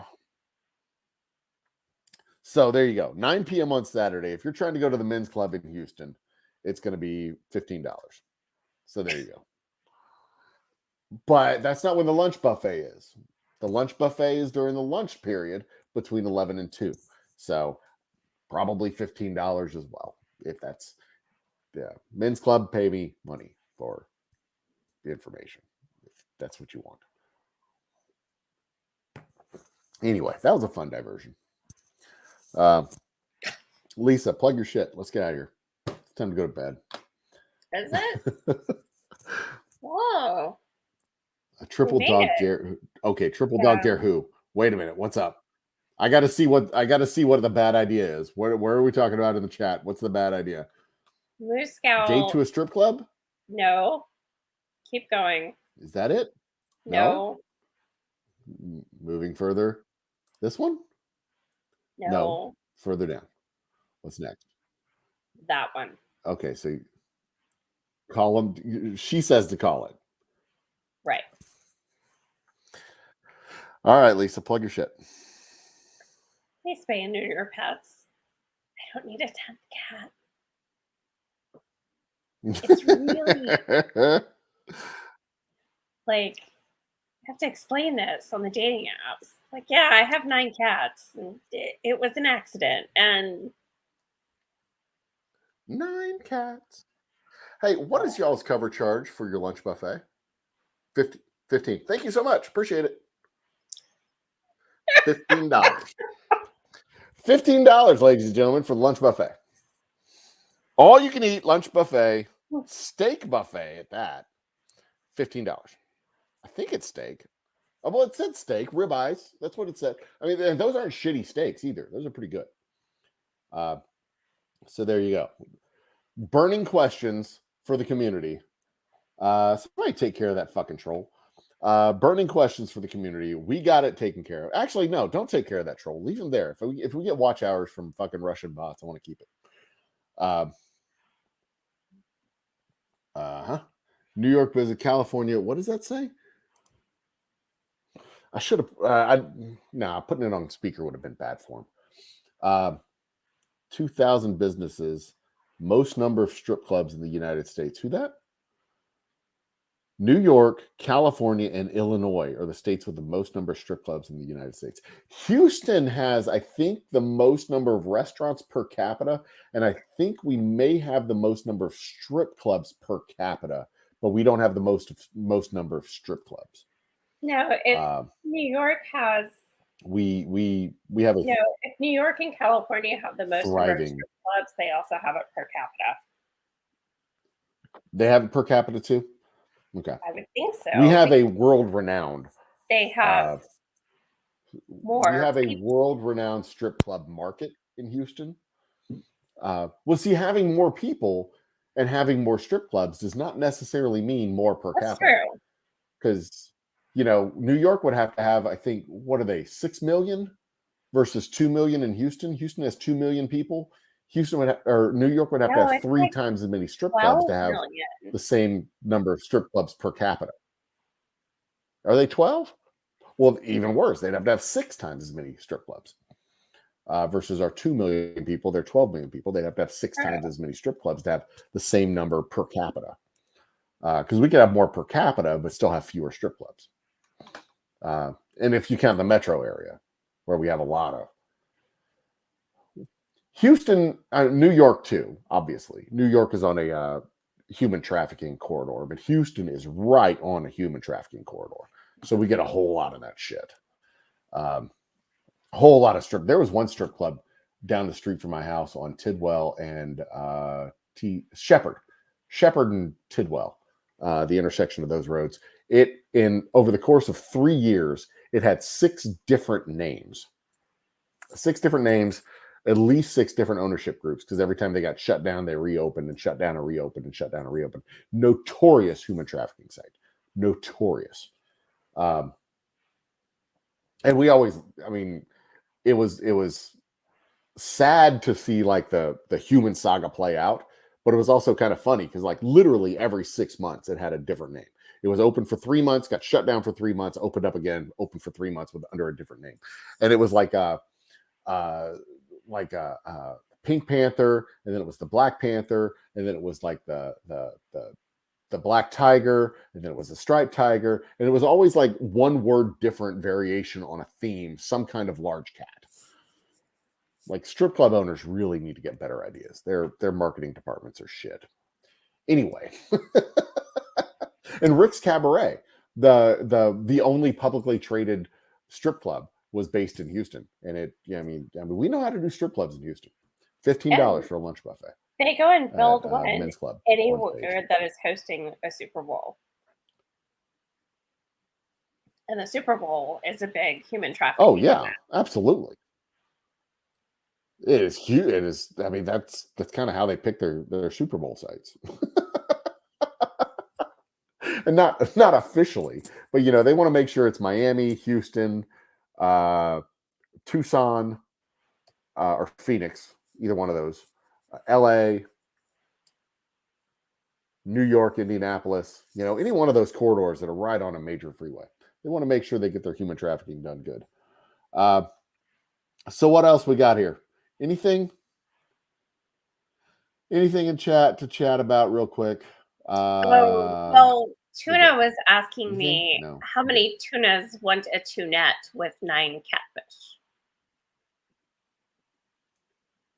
So there you go. 9 p.m. on Saturday. If you're trying to go to the men's club in Houston, it's going to be $15. So there you go. But that's not when the lunch buffet is. The lunch buffet is during the lunch period between 11 and 2. So probably $15 as well. If that's, men's club, pay me money for the information. If that's what you want. Anyway, that was a fun diversion. Lisa, plug your shit. Let's get out of here. It's time to go to bed. Is it? Whoa. A triple dog dare. Okay, triple dog dare who? Wait a minute. What's up? I got to see what the bad idea is. Where are we talking about in the chat? What's the bad idea? Moose Scout. Date to a strip club? No. Keep going. Is that it? No. Moving further. This one? No. Further down. What's next? That one. Okay, so call him. She says to call it. Right. All right, Lisa, plug your shit. Please spay and neuter your pets. I don't need a 10th cat. It's really like, I have to explain this on the dating apps. Like, yeah, I have 9 cats. And it was an accident. And 9 cats. Hey, what is y'all's cover charge for your lunch buffet? 15. Thank you so much. Appreciate it. $15. $15, ladies and gentlemen, for the lunch buffet. All you can eat lunch buffet, steak buffet at that. $15. I think it's steak. Oh, well, it said steak, ribeyes. That's what it said. I mean, and those aren't shitty steaks either. Those are pretty good. So there you go. Burning questions for the community. Somebody take care of that fucking troll. Burning questions for the community. We got it taken care of. Actually, no, don't take care of that troll. Leave him there. If we get watch hours from fucking Russian bots, I want to keep it. New York visit California. What does that say? I should have. Putting it on speaker would have been bad form. 2,000 businesses, most number of strip clubs in the United States. Who that? New York, California, and Illinois are the states with the most number of strip clubs in the United States. Houston has, I think, the most number of restaurants per capita, and I think we may have the most number of strip clubs per capita, but we don't have the most number of strip clubs. No, if New York has, we have a if New York and California have the most number of strip clubs, they also have it per capita. They have it per capita too? Okay. I would think so. We have a world-renowned. They have more. We have a world-renowned strip club market in Houston. See, having more people and having more strip clubs does not necessarily mean more per capita. That's true. Because, New York would have to have, I think, what are they, 6 million versus 2 million in Houston? Houston has 2 million people. New York would have to have 3 times as many strip clubs to have the same number of strip clubs per capita. Are they 12? Well, even worse. They'd have to have 6 times as many strip clubs versus our 2 million people. They're 12 million people. They'd have to have 6 times as many strip clubs to have the same number per capita. Because we could have more per capita, but still have fewer strip clubs. And if you count the metro area, where we have a lot of. Houston, New York too, obviously. New York is on a human trafficking corridor, but Houston is right on a human trafficking corridor. So we get a whole lot of that shit. A whole lot of strip. There was one strip club down the street from my house on Tidwell and Shepherd and Tidwell, the intersection of those roads. Over the course of 3 years, it had 6 different names. 6 different names. At least 6 different ownership groups, because every time they got shut down, they reopened and shut down and reopened and shut down and reopened. Notorious human trafficking site. Notorious. And we always, it was sad to see like the human saga play out, but it was also kind of funny because like literally every 6 months it had a different name. It was open for 3 months, got shut down for 3 months, opened up again, open for 3 months under a different name. And it was like a Pink Panther, and then it was the Black Panther, and then it was like the Black Tiger, and then it was the Striped Tiger, and it was always like one word different variation on a theme, some kind of large cat. Like strip club owners really need to get better ideas. Their marketing departments are shit. Anyway, and Rick's Cabaret, the only publicly traded strip club, was based in Houston, and we know how to do strip clubs in Houston. $15 for a lunch buffet. They go and build one men's club anywhere that is hosting a Super Bowl, and the Super Bowl is a big human trafficking. Oh yeah, absolutely. It is huge. It is. That's kind of how they pick their Super Bowl sites. And not officially, but they want to make sure it's Miami, Houston, Tucson, or Phoenix, either one of those, LA, New York, Indianapolis, any one of those corridors that are right on a major freeway. They want to make sure they get their human trafficking done good. So what else we got here? Anything in chat to chat about real quick? Tuna was asking You think? me No. how many tunas want a tunette with 9 catfish.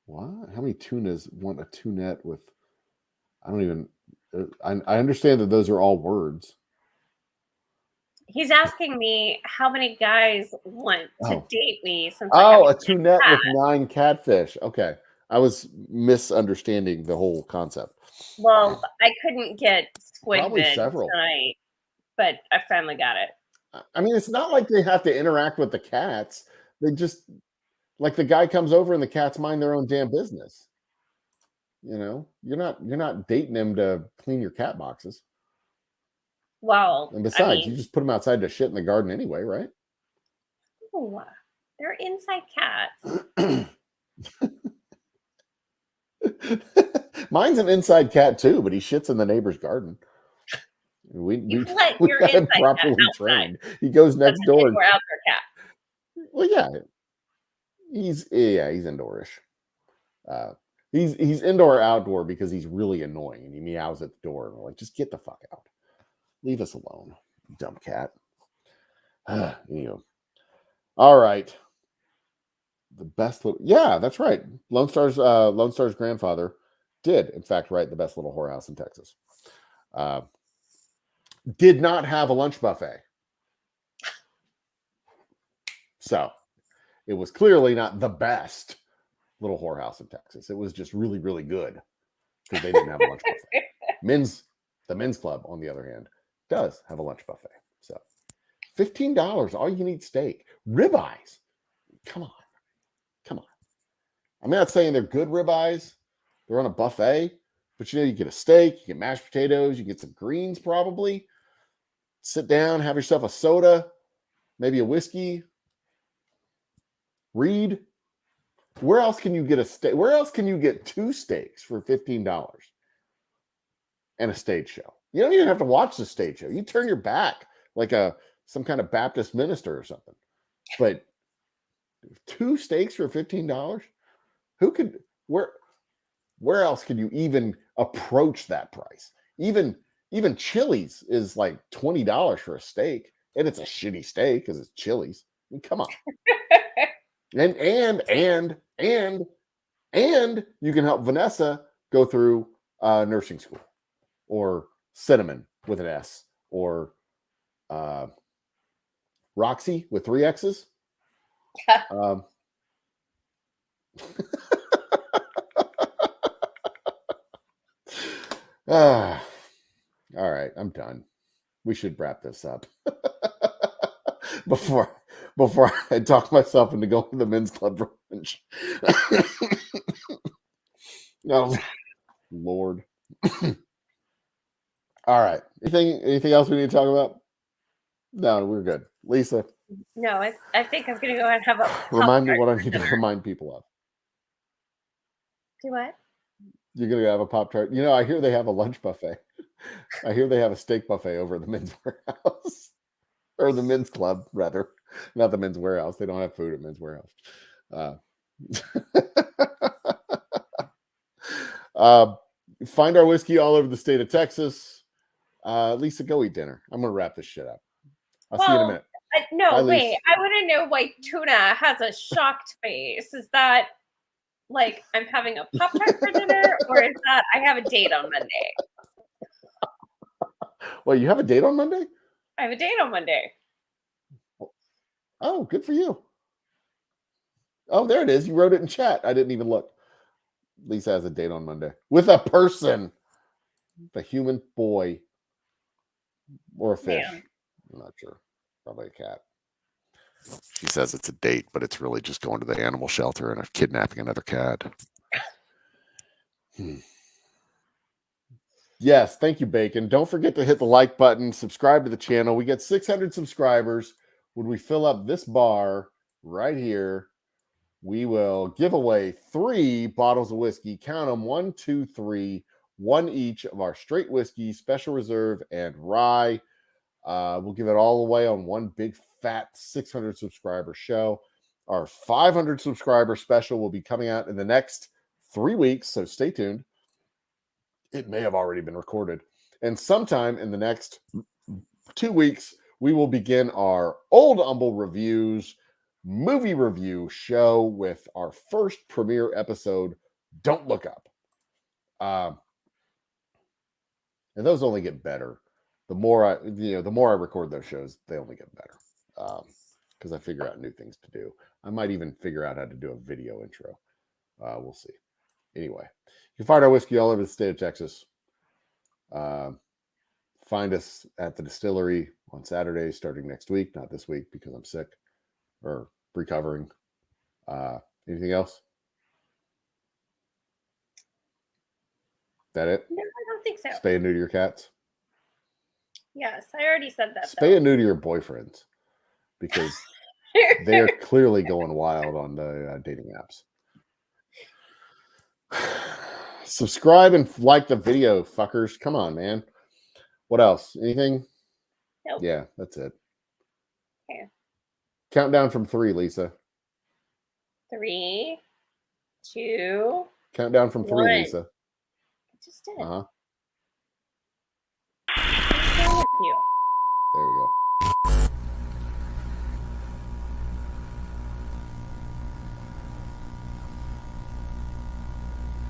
What? How many tunas want a tunette with? I don't even. I understand that those are all words. He's asking me how many guys want to Oh. date me since I have Oh, a tunette with 9 catfish. Okay. I was misunderstanding the whole concept. Well, I couldn't get squid Probably vid several. tonight, but I finally got it. I mean, it's not like they have to interact with the cats. They just like the guy comes over and the cats mind their own damn business. You know, you're not dating him to clean your cat boxes. Well, And besides, you just put them outside to shit in the garden anyway, right? Oh, they're inside cats. Mine's an inside cat too, but he shits in the neighbor's garden. We let we your got him inside cat properly outside. trained. He goes next That's door. an indoor outdoor cat. Well, yeah, he's indoorish. He's indoor outdoor because he's really annoying and he meows at the door and we're like, just get the fuck out, leave us alone, dumb cat. Anyway. All right. The best little, yeah, that's right. Lone Star's grandfather did in fact write The Best Little Whorehouse in Texas. Did not have a lunch buffet, so it was clearly not the best little whorehouse in Texas. It was just really, really good because they didn't have a lunch buffet. The men's club, on the other hand, does have a lunch buffet. So $15, all you can eat steak, ribeyes. Come on. I'm not saying they're good ribeyes. They're on a buffet, but you get a steak, you get mashed potatoes, you get some greens probably. Sit down, have yourself a soda, maybe a whiskey. Read. Where else can you get a steak? Where else can you get 2 steaks for $15 and a stage show? You don't even have to watch the stage show. You turn your back like some kind of Baptist minister or something. But 2 steaks for $15? Who could? Where else can you even approach that price? Even Chili's is like $20 for a steak, and it's a shitty steak because it's Chili's. I mean, come on. And you can help Vanessa go through nursing school, or Cinnamon with an S, or Roxy with 3 X's. All right, I'm done. We should wrap this up before I talk myself into going to the men's club for lunch. Oh, Lord. All right. Anything else we need to talk about? No, we're good. Lisa. No, I think I'm going to go and have a remind me what I need to remind people of. Do what? You're going to have a Pop-Tart. You know, I hear they have a lunch buffet. I hear they have a steak buffet over at the men's warehouse. Or the men's club, rather. Not the men's warehouse. They don't have food at men's warehouse. Find our whiskey all over the state of Texas. Lisa, go eat dinner. I'm going to wrap this shit up. I'll see you in a minute. No, Bye, wait. Lisa. I want to know why Tuna has a shocked face. Is that like I'm having a Pop-Tart for dinner, or is that I have a date on Monday? Well, you have a date on Monday? I have a date on Monday. Oh, good for you. Oh, there it is. You wrote it in chat. I didn't even look. Lisa has a date on Monday with a person, a human boy, or a fish. Man. I'm not sure. Probably a cat. She says it's a date, but it's really just going to the animal shelter and kidnapping another cat. Yes, thank you, Bacon. Don't forget to hit the like button, subscribe to the channel. We get 600 subscribers. When we fill up this bar right here, we will give away 3 bottles of whiskey. Count them, 1, 2, 3, 1 each of our straight whiskey, special reserve, and rye. We'll give it all away on one big fat 600 subscriber show. Our 500 subscriber special will be coming out in the next 3 weeks, so stay tuned. It may have already been recorded. And sometime in the next 2 weeks, we will begin our Old Humble Reviews movie review show with our first premiere episode, Don't Look Up. And those only get better. The more I record those shows, they only get better. Because I figure out new things to do. I might even figure out how to do a video intro. We'll see. Anyway, you can find our whiskey all over the state of Texas. Find us at the distillery on Saturdays starting next week. Not this week because I'm sick or recovering. Anything else? That it? No, I don't think so. Spay and neuter your cats? Yes, I already said that. Spay and neuter your boyfriends because they are clearly going wild on the dating apps. Subscribe and like the video, fuckers. Come on, man. What else? Anything? Nope. Yeah, that's it. Okay. Countdown from 3, Lisa. 3, 2. Countdown from 3, 1. Lisa. I just did. Uh-huh. What's wrong with you? There we go.